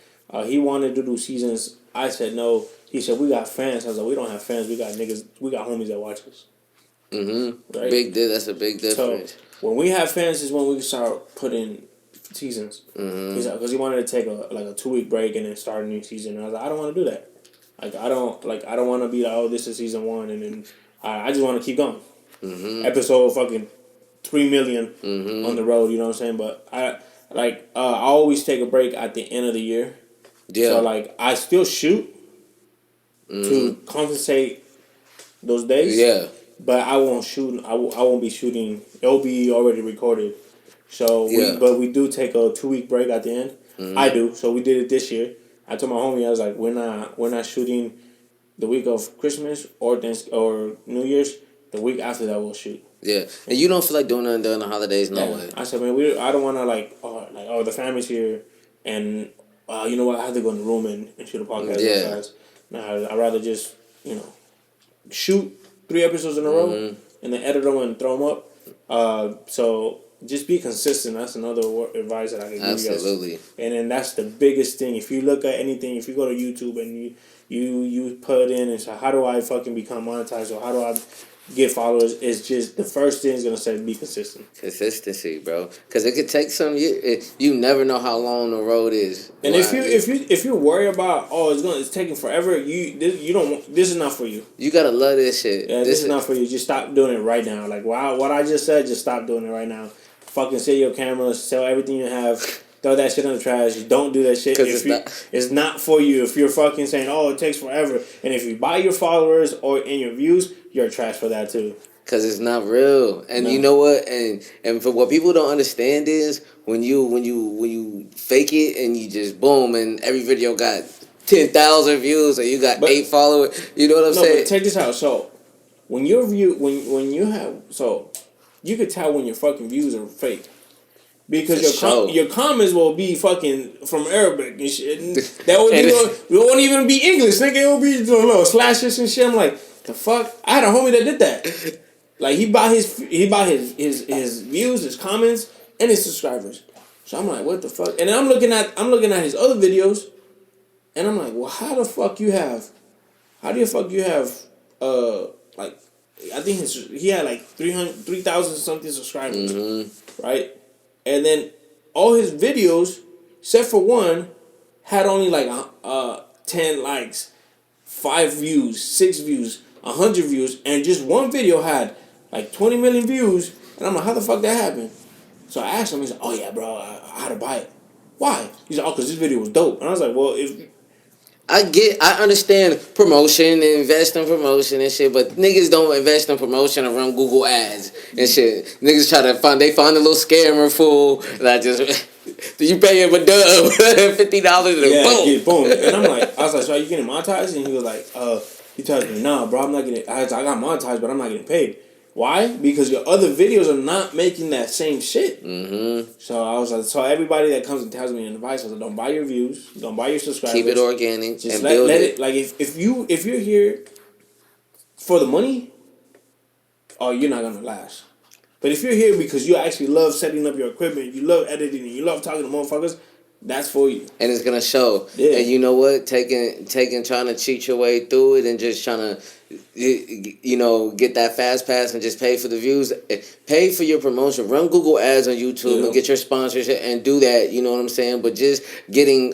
He wanted to do seasons. I said no. He said, we got fans. I was like, we don't have fans. We got niggas. We got homies that watch us. Right? That's a big difference. So, when we have fans is when we start putting seasons. Because he wanted to take a 2-week break and then start a new season. And I was like, I don't want to do that. I don't want to be like, oh, this is season 1 and then I just want to keep going. Episode fucking 3 million on the road, you know what I'm saying? But I always take a break at the end of the year. Yeah. So I still shoot to compensate those days. Yeah. But I won't shoot. I won't be shooting. It'll be already recorded. So we do take a 2-week break at the end. I do. So we did it this year. I told my homie, I was like, we're not shooting the week of Christmas or New Year's. The week after that, we'll shoot. Yeah, and you don't feel like doing nothing during the holidays, no way. I said, man, I don't want to the family's here, and you know what, I have to go in the room and shoot a podcast. Yeah. Nah, I'd rather just shoot 3 episodes in a row and then edit them and throw them up. So just be consistent. That's another advice that I can give you guys. Absolutely. And then that's the biggest thing. If you look at anything, if you go to YouTube and you put in and say, how do I fucking become monetized, or how do I get followers, it's just the first thing is going to say be consistent. Consistency, bro. Because it could take some years. You never know how long the road is. And if you worry about, it's taking forever, this is not for you. You got to love this shit. Yeah, this is not for you. Just stop doing it right now. Like, wow, what I just said, just stop doing it right now. Fucking sell your cameras, sell everything you have, throw that shit in the trash. Don't do that shit. It's not for you. If you're fucking saying, it takes forever, and if you buy your followers or in your views, you're trash for that too. Cause it's not real, and you know what, and for what people don't understand is when you fake it and you just boom and every video got 10,000 views and you got 8 followers. You know what I'm saying? But take this out. So when you could tell when your fucking views are fake. Because your comments will be fucking from Arabic and shit. It won't even be English. Nigga, it will be little slashes and shit. I'm like, the fuck? I had a homie that did that. Like he bought his views, his comments, and his subscribers. So I'm like, what the fuck? And then I'm looking at his other videos, and I'm like, well, how do you have I think he had like 3,000 something subscribers, right? And then all his videos, except for one, had only like 10 likes, 5 views, 6 views, 100 views, and just one video had like 20 million views. And I'm like, how the fuck that happened? So I asked him. He's like, oh yeah, bro, I had to buy it. Why? He's like, because this video was dope. And I was like, well, I understand promotion and invest in promotion and shit, but niggas don't invest in promotion or run Google ads and shit. Niggas try to find a little scammer fool that just you pay him a dub $50 and boom. And I'm like, I was like, so are you getting monetized? And he was like, he tells me, nah, bro, I'm not getting. I got monetized, but I'm not getting paid. Why? Because your other videos are not making that same shit. So I was like, so everybody that comes and tells me an advice, I was like, don't buy your views, don't buy your subscribers. Keep it organic. Just and let it. Like if you're here for the money, you're not gonna last. But if you're here because you actually love setting up your equipment, you love editing, and you love talking to motherfuckers, that's for you. And it's gonna show. Yeah. And you know what? Taking trying to cheat your way through it and just trying to, get that fast pass and just pay for the views. Pay for your promotion. Run Google ads on YouTube and get your sponsorship and do that. You know what I'm saying? But just getting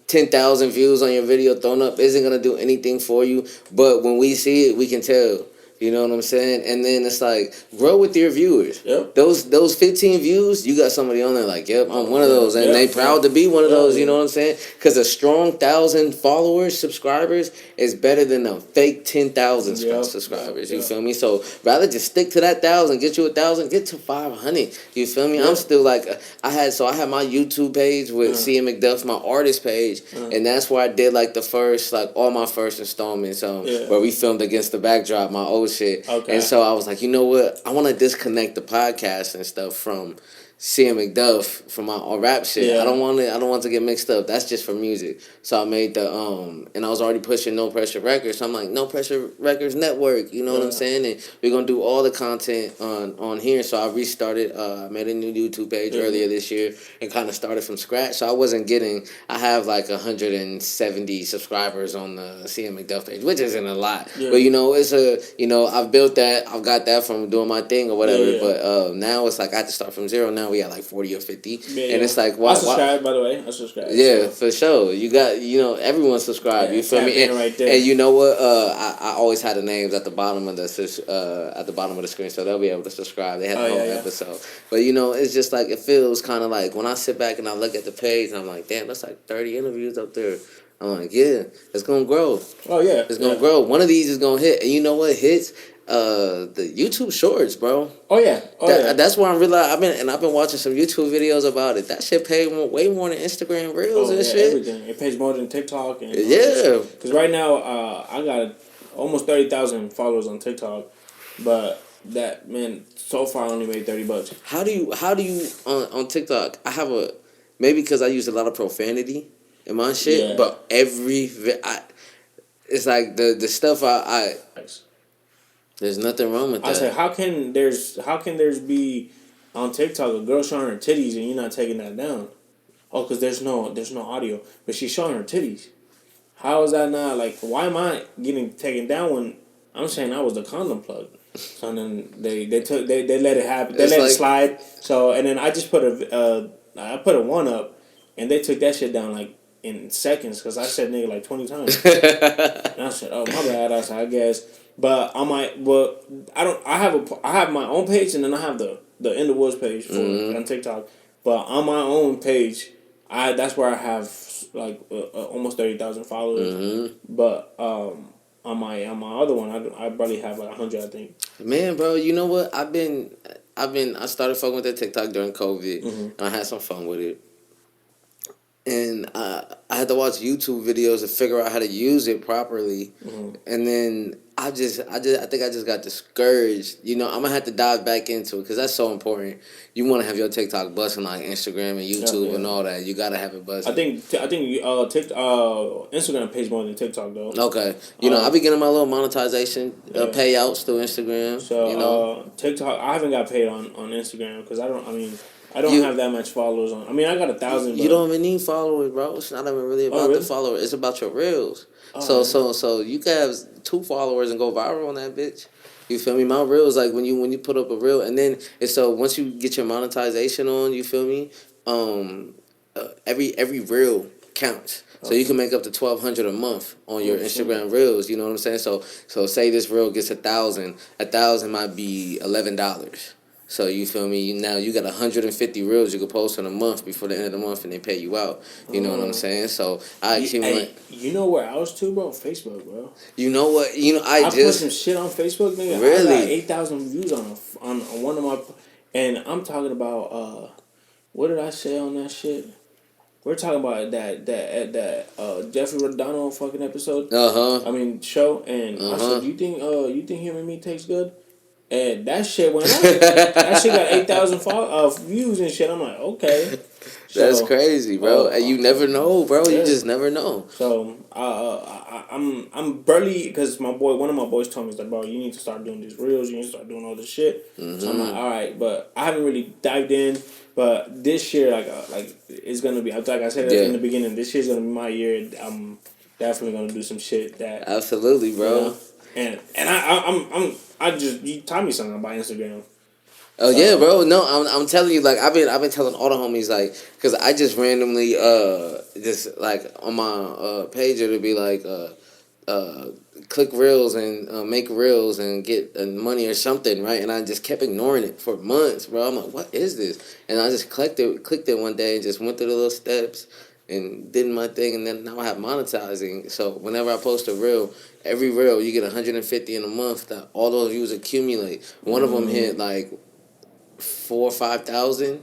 10,000 views on your video thrown up isn't gonna do anything for you. But when we see it, we can tell. You know what I'm saying? And then it's like, grow with your viewers. Yep. Those 15 views, you got somebody on there like, yep, I'm one of those. And they proud to be one of those, you know what I'm saying? Because a strong 1,000 followers, subscribers, is better than a fake 10,000 subscribers. You feel me? So rather just stick to that 1,000, get you 1,000, get to 500. You feel me? I'm still like, I had my YouTube page with Mcduff, my artist page, and that's where I did like the first, like all my first installments, where we filmed against the backdrop, my old shit. Okay. And so I was like, you know what? I want to disconnect the podcast and stuff from Mcduff from my rap shit. Yeah. I don't want to get mixed up. That's just for music. So I made the and I was already pushing No Pressure Records. So I'm like, No Pressure Records Network. You know what I'm saying? And we're gonna do all the content on here. So I restarted. I made a new YouTube page earlier this year and kind of started from scratch. So I wasn't getting. I have like 170 subscribers on the Mcduff page, which isn't a lot. Yeah. But it's I've built that. I've got that from doing my thing or whatever. Yeah. But now it's like I have to start from zero. Now we got like 40 or 50, and it's like I subscribe. By the way, I subscribe. Yeah, for sure. You got everyone subscribe. You feel me? And you know what? I always had the names at the bottom of the screen, so they'll be able to subscribe. They had the whole episode. But it's just like it feels kind of like when I sit back and I look at the page, and I'm like, damn, that's like 30 interviews up there. I'm like, yeah, it's gonna grow. Oh yeah, it's gonna grow. One of these is gonna hit, and you know what hits? The YouTube Shorts, bro. Oh yeah, that's where I'm realizing. I've been watching some YouTube videos about it. That shit pays way more than Instagram Reels and shit. Everything. It pays more than TikTok. And because right now I got almost 30,000 followers on TikTok, but that so far I only made $30. How do you on TikTok? I have maybe because I use a lot of profanity in my shit, but it's like the stuff I there's nothing wrong with that. I said, how can there's be on TikTok a girl showing her titties and you're not taking that down? Oh, because there's no audio, but she's showing her titties. How is that not like? Why am I getting taken down when I'm saying I was the condom plug? So then they let it happen. They let it slide. So and then I just put a 1 up, and they took that shit down like in seconds because I said nigga like 20 times. And I said, oh my bad. I guess. But I have my own page, and then I have the In the Woods page on TikTok. But on my own page, that's where I have like almost 30,000 followers. Mm-hmm. But on my other one, I barely have like 100, I think. Man, bro, you know what? I started fucking with that TikTok during COVID, and I had some fun with it. And I had to watch YouTube videos to figure out how to use it properly, and then I think I just got discouraged. I'm gonna have to dive back into it because that's so important. You want to have your TikTok busting like Instagram and YouTube and all that. You gotta have it busting. I think Instagram pays more than TikTok though. Okay, I be getting my little monetization payouts through Instagram. So TikTok, I haven't got paid on Instagram because I don't have that much followers on. I got 1,000. You don't even need followers, bro. It's not even really about the followers. It's about your reels. So you can have 2 followers and go viral on that bitch. You feel me? My reels like when you put up a reel, and then once you get your monetization on, you feel me? Every reel counts. So you can make up to $1,200 a month on your Instagram reels. You know what I'm saying? So say this reel gets 1,000. 1,000 might be $11. So you feel me? Now you got 150 reels you can post in a month before the end of the month, and they pay you out. You know what I'm saying? So you know where I was too, bro? Facebook, bro. You know what? I put some shit on Facebook, nigga. Really? I got 8,000 views on one of my, and I'm talking about what did I say on that shit? We're talking about that Jeffrey Rodano fucking episode. Show, and I said, you think him and me tastes good? And that shit went up. That shit got 8,000 views and shit. I'm like, okay. That's crazy, bro. And you never know, bro. You just never know. So I'm barely, because one of my boys told me, he's like, bro, you need to start doing these reels. You need to start doing all this shit. Mm-hmm. So I'm like, all right, but I haven't really dived in. But this year, like it's gonna be, like I said in the beginning, this year's gonna be my year. I'm definitely gonna do some shit that. Absolutely, bro. And you taught me something about Instagram. Oh yeah, bro. No, I'm telling you, like I've been telling all the homies, like, cause I just randomly just like on my page it'll be like click reels and make reels and get money or something, right? And I just kept ignoring it for months, bro. I'm like, what is this? And I just clicked it one day and just went through the little steps and did my thing, and then now I have monetizing. So whenever I post a reel, every reel you get 150 in a month. That all those views accumulate. One of them hit like 4,000 or 5,000,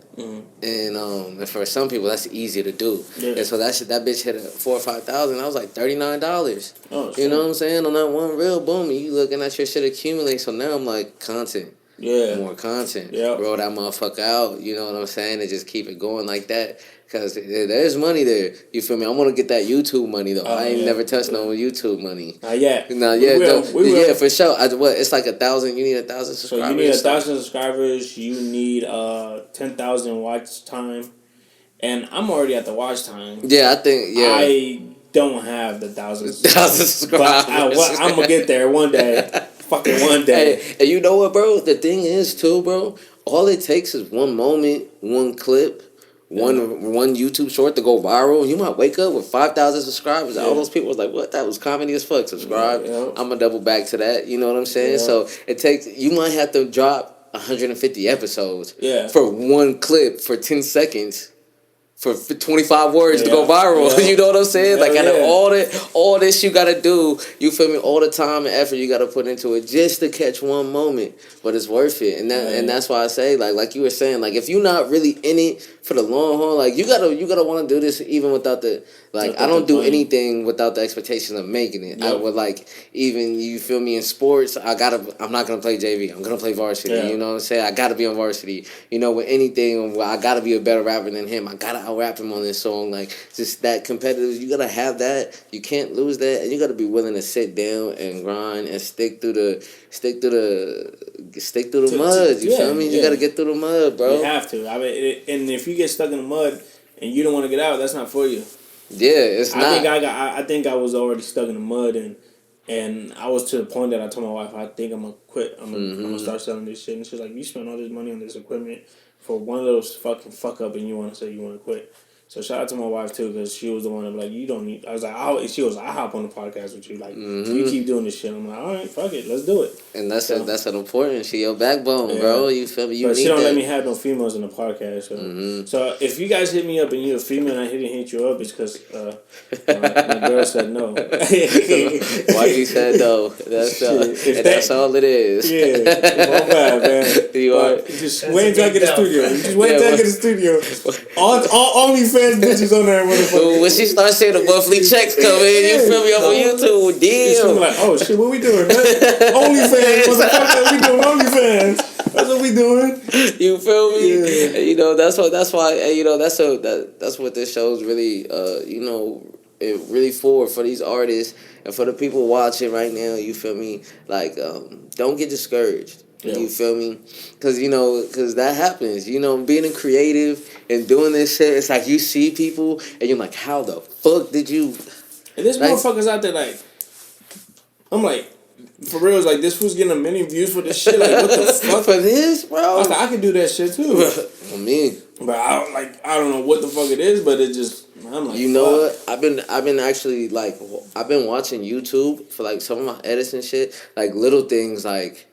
and for some people that's easy to do. Yeah. And so that bitch hit 4,000 or 5,000. I was like $39. Oh, you know what I'm saying? On that one reel, boom, you looking at your shit accumulate. So now I'm like, content. Yeah. More content. Yeah. Roll that motherfucker out. You know what I'm saying? And just keep it going like that. Because there's money there. You feel me? I want to get that YouTube money, though. I ain't never touched no YouTube money. Not yet. Not yet. We will. Yeah, for sure. It's like 1,000. You need 1,000 subscribers. So you need 1,000 subscribers. You need 10,000 watch time. And I'm already at the watch time. Yeah, I think, yeah. I don't have the 1,000 subscribers. But I'm going to get there one day. Fucking one day. Hey, and you know what, bro? The thing is, too, bro, all it takes is one moment, one clip, one YouTube short to go viral. You might wake up with 5,000 subscribers. All those people was like, what? That was comedy as fuck. Subscribe. I'm going to double back to that. You know what I'm saying? So it takes, you might have to drop 150 episodes for one clip for 10 seconds. For 25 words to go viral, you know what I'm saying? Like, out of all this you gotta do, you feel me? All the time and effort you gotta put into it just to catch one moment, but it's worth it. And that's why I say, like you were saying, like if you're not really in it for the long haul, like you gotta want to do this even without the I don't do anything without the expectation of making it. I would even you feel me in sports. I'm not gonna play JV. I'm gonna play varsity. You know what I'm saying? I gotta be on varsity. You know, with anything, I gotta be a better rapper than him. I gotta out-rap him on this song. Like just that competitive. You gotta have that. You can't lose that, and you gotta be willing to sit down and grind and stick through the mud. You feel me? You gotta get through the mud, bro. You have to. I mean, and if you get stuck in the mud and you don't want to get out, that's not for you. Yeah, it's not. I think I was already stuck in the mud, and I was to the point that I told my wife, I think I'm gonna quit. I'm gonna start selling this shit. And she's like, you spent all this money on this equipment for one little fucking fuck up, and you want to say you want to quit. So shout out to my wife too, because she was the one that was like, you don't need. I was like, she was, I hop on the podcast with you, like you keep doing this shit. I'm like, all right, fuck it, let's do it. And that's an important. She your backbone, bro. You feel me? But she don't let me have no females in the podcast. So, so if you guys hit me up and you're a female and I didn't hit you up, it's because my girl said no. Why you said no? That's all it is. Yeah, my bad, man. Just wait until I get a studio. Just wait until I get a studio. All OnlyFans bitches on there, motherfucker. When she starts seeing the monthly checks come in, you feel me, up on YouTube, damn. Like, oh shit, what we doing, man? OnlyFans, motherfucker, we doing OnlyFans. That's what we doing. You feel me? Yeah. And, you know, that's why, you know, that's what this show's really, you know, it really for these artists and for the people watching right now. You feel me? Like, don't get discouraged. Yeah. You feel me? Because that happens. You know, being a creative and doing this shit, it's like you see people and you're like, how the fuck did you? And there's motherfuckers out there like, I'm like, for real, it's like this fool's getting a million views for this shit. Like, what the fuck? For this, bro? I could do that shit too. For me. But I don't know what the fuck it is, but it just, I'm like, you know what? I've been actually like, I've been watching YouTube for like some of my edits and shit, like little things like.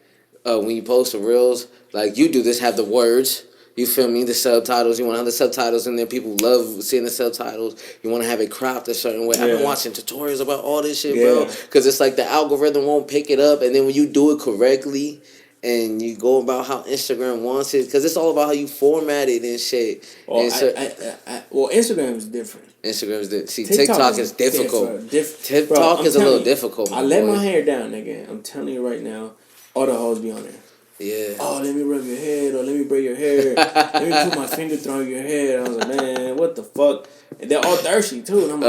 When you post the reels, like you do this, have the words. You feel me? The subtitles. You want to have the subtitles in there. People love seeing the subtitles. You want to have it cropped a certain way. Yeah. I've been watching tutorials about all this shit, bro. Because it's like the algorithm won't pick it up, and then when you do it correctly, and you go about how Instagram wants it, because it's all about how you format it and shit. Well, Instagram is different. Instagram is different. See, TikTok is difficult. TikTok is a little difficult. I let my hair down, nigga. I'm telling you right now. All the hoes be on there. Yeah. Oh, let me rub your head, or let me braid your hair. Let me put my finger through your hair. And I was like, man, what the fuck? And they're all thirsty too. And I'm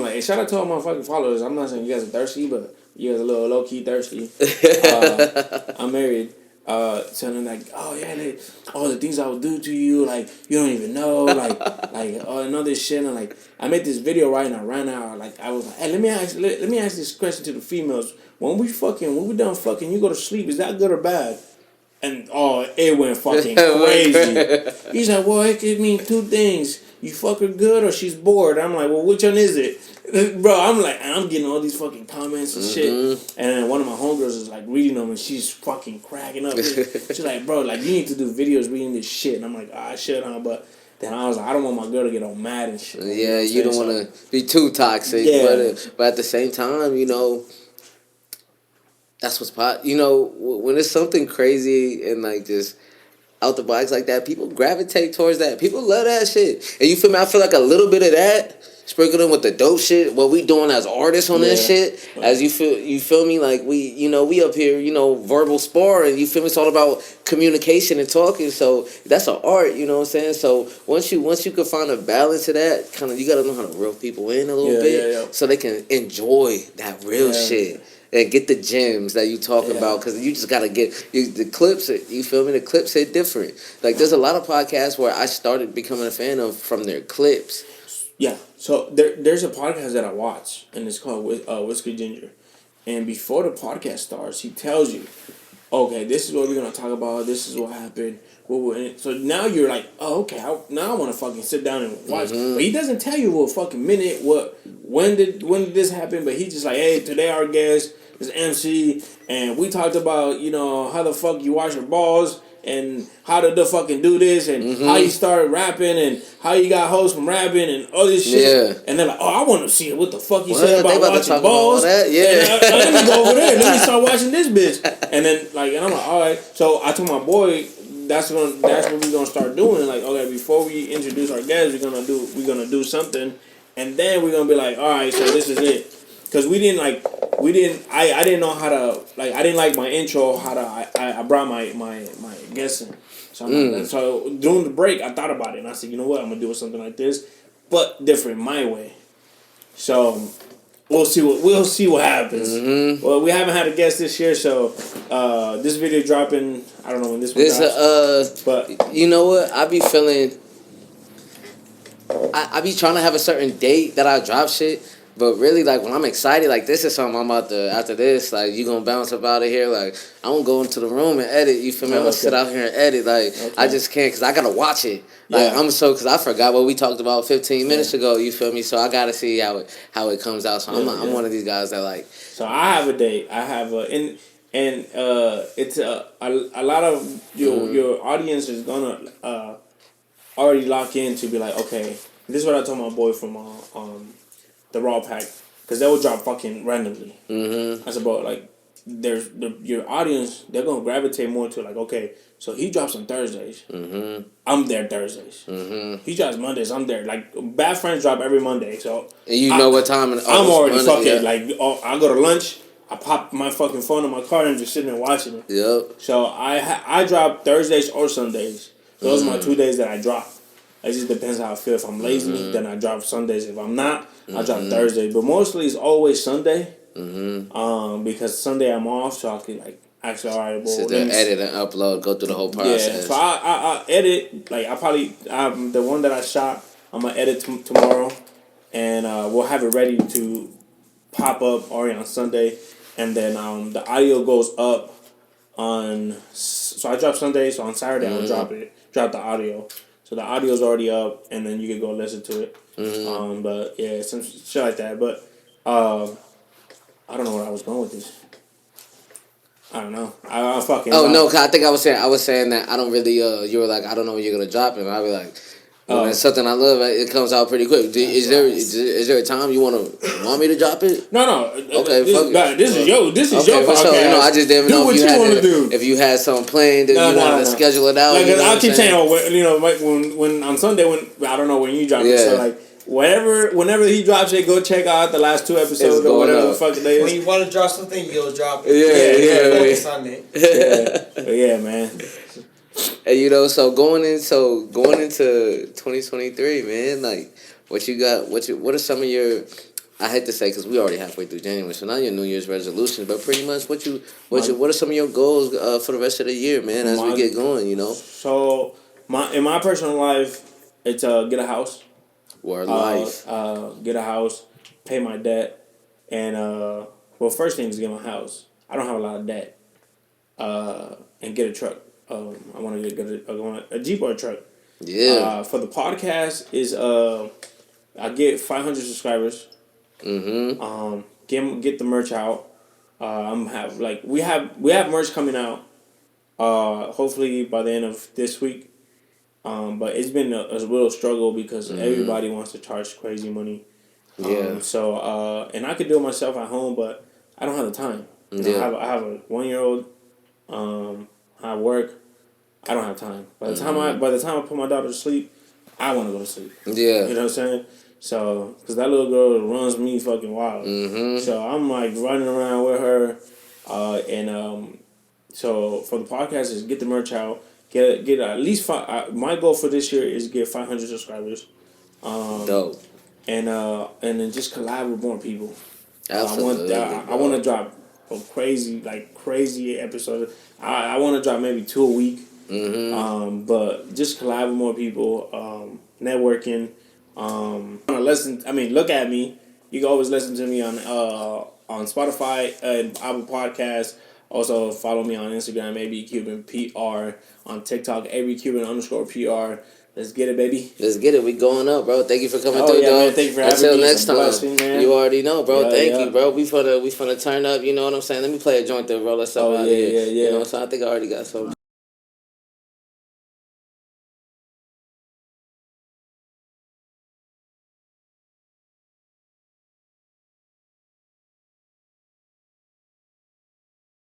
like, hey, shout out to all my fucking followers. I'm not saying you guys are thirsty, but you guys are a little low key thirsty. I'm married. Telling like, oh yeah, all the things I would do to you, like you don't even know, like and all this shit. And like, I made this video right now, like I was like, hey, let me ask this question to the females. When we done fucking, you go to sleep, is that good or bad? And it went fucking crazy. He's like, well, it could mean two things. You fuck her good or she's bored. I'm like, well, which one is it? Bro, I'm getting all these fucking comments and shit. And then one of my homegirls is like reading them and she's fucking cracking up. She's like, bro, like you need to do videos reading this shit. And I'm like, I should, huh? But then I was like, I don't want my girl to get all mad and shit. Yeah, you don't want to be too toxic. Yeah. But at the same time, that's what's when it's something crazy and like just out the box like that, people gravitate towards that. People love that shit. And you feel me? I feel like a little bit of that sprinkled in with the dope shit, what we doing as artists on this shit, as you feel me? Like we up here, verbal sparring, you feel me? It's all about communication and talking, so that's an art, you know what I'm saying? So once you can find a balance of that, kind of, you gotta know how to reel people in a little bit, so they can enjoy that real shit. And get the gems that you talking about, because you just gotta get the clips. You feel me? The clips hit different. Like there's a lot of podcasts where I started becoming a fan of from their clips. Yeah. So there's a podcast that I watch, and it's called Whiskey Ginger. And before the podcast starts, he tells you, okay, this is what we're gonna talk about. This is what happened. So now you're like, oh, okay. Now I want to fucking sit down and watch. But he doesn't tell you what fucking minute, when did this happen. But he's just like, hey, today our guest is MC, and we talked about how the fuck you wash your balls and how to fucking do this and how you started rapping and how you got hoes from rapping and all this shit. Yeah. And they're like, oh, I want to see what the fuck you said about watching balls. That? Yeah. And let me go over there. Let me start watching this bitch. And then and I'm like, all right. So I told my boy, that's what we're gonna start doing. Like, okay, before we introduce our guests, we're gonna do something, and then we're gonna be like, all right, so this is it. Because I didn't know how to, I didn't like my intro, I brought my guests in. So during the break, I thought about it, and I said, you know what, I'm going to do something like this, but different, my way. So we'll see what happens. Well, we haven't had a guest this year, so this video dropping, I don't know when this one drops. But you know what, I be feeling, I be trying to have a certain date that I drop shit. But really, when I'm excited, this is something I'm about to, after this, you going to bounce up out of here. I won't go into the room and edit, you feel me? I'm going to sit out here and edit. I just can't, because I got to watch it. Because I forgot what we talked about 15 minutes ago, you feel me? So I got to see how it comes out. So I'm one of these guys that So I have a date. I have it's a lot of your audience is going to already lock in to be like, okay, this is what I told my boy from the raw pack, because they will drop fucking randomly. I said, bro, your audience, they're gonna gravitate more to okay, so he drops on Thursdays. I'm there Thursdays. He drops Mondays. I'm there. Bad Friends drop every Monday. So and know what time? I'm already fucking I go to lunch. I pop my fucking phone in my car and just sitting there watching it. Yep. So I drop Thursdays or Sundays. Those are my 2 days that I drop. It just depends how I feel. If I'm lazy, then I drop Sundays. If I'm not, I drop Thursday. But mostly it's always Sunday. Because Sunday I'm off, so I can actually, all right, sit there, edit and upload, go through the whole process. Yeah, so I edit. The one that I shot, I'm gonna edit tomorrow, and we'll have it ready to pop up already on Sunday, and then the audio goes up on. So I drop Sunday, so on Saturday I'll drop the audio. So the audio's already up, and then you can go listen to it. But yeah, some shit like that. But I don't know where I was going with this. I don't know. I fucking. Oh no! Cause I think I was saying that I don't really. You were like, I don't know when you're gonna drop it. And I'll be like, it's something I love. It comes out pretty quick. Is there a time you want me to drop it? No. Okay, this is your podcast. Sure. I just didn't know if you had something planned that you wanted to schedule it out. I keep saying, when on Sunday I don't know when you drop it. So whenever he drops it, go check out the last 2 episodes or whatever the fuck it is. When you want to drop something, you'll drop it. Sunday. Yeah, man. And so going into 2023, man, what you got? What are some of your? I hate to say because we already halfway through January, so not your New Year's resolutions, but pretty much what are some of your goals for the rest of the year, man, as we get going, So in my personal life, it's get a house. Life. Get a house, pay my debt, and first thing is get my house. I don't have a lot of debt. And get a truck. I want to get a Jeep or a truck. Yeah. For the podcast is I get 500 subscribers. Mm-hmm. Get the merch out. We have merch coming out. Hopefully by the end of this week. But it's been a real struggle because everybody wants to charge crazy money. And I could do it myself at home, but I don't have the time. I have a 1-year-old. I work. I don't have time. By the time I put my daughter to sleep, I want to go to sleep. Yeah. You know what I'm saying? So, because that little girl runs me fucking wild. So I'm like running around with her, so for the podcast is get the merch out, get at least 5. My goal for this year is get 500 subscribers. Dope. And then just collab with more people. Absolutely. I want to drop a crazy episode. I want to drop maybe 2 a week. But just collab with more people. Networking. Look at me. You can always listen to me on Spotify and Apple Podcasts. Also follow me on Instagram, ABCubanPR. On TikTok, ABCuban_PR. Let's get it, baby. Let's get it. We going up, bro. Thank you for coming through, dog. Man, thank you for having me. Until next time. Blessing, man. You already know, bro. Yeah, thank you, bro. We finna turn up. You know what I'm saying? Let me play a joint to roll us up out here. Yeah. You know what I'm saying? I think I already got something.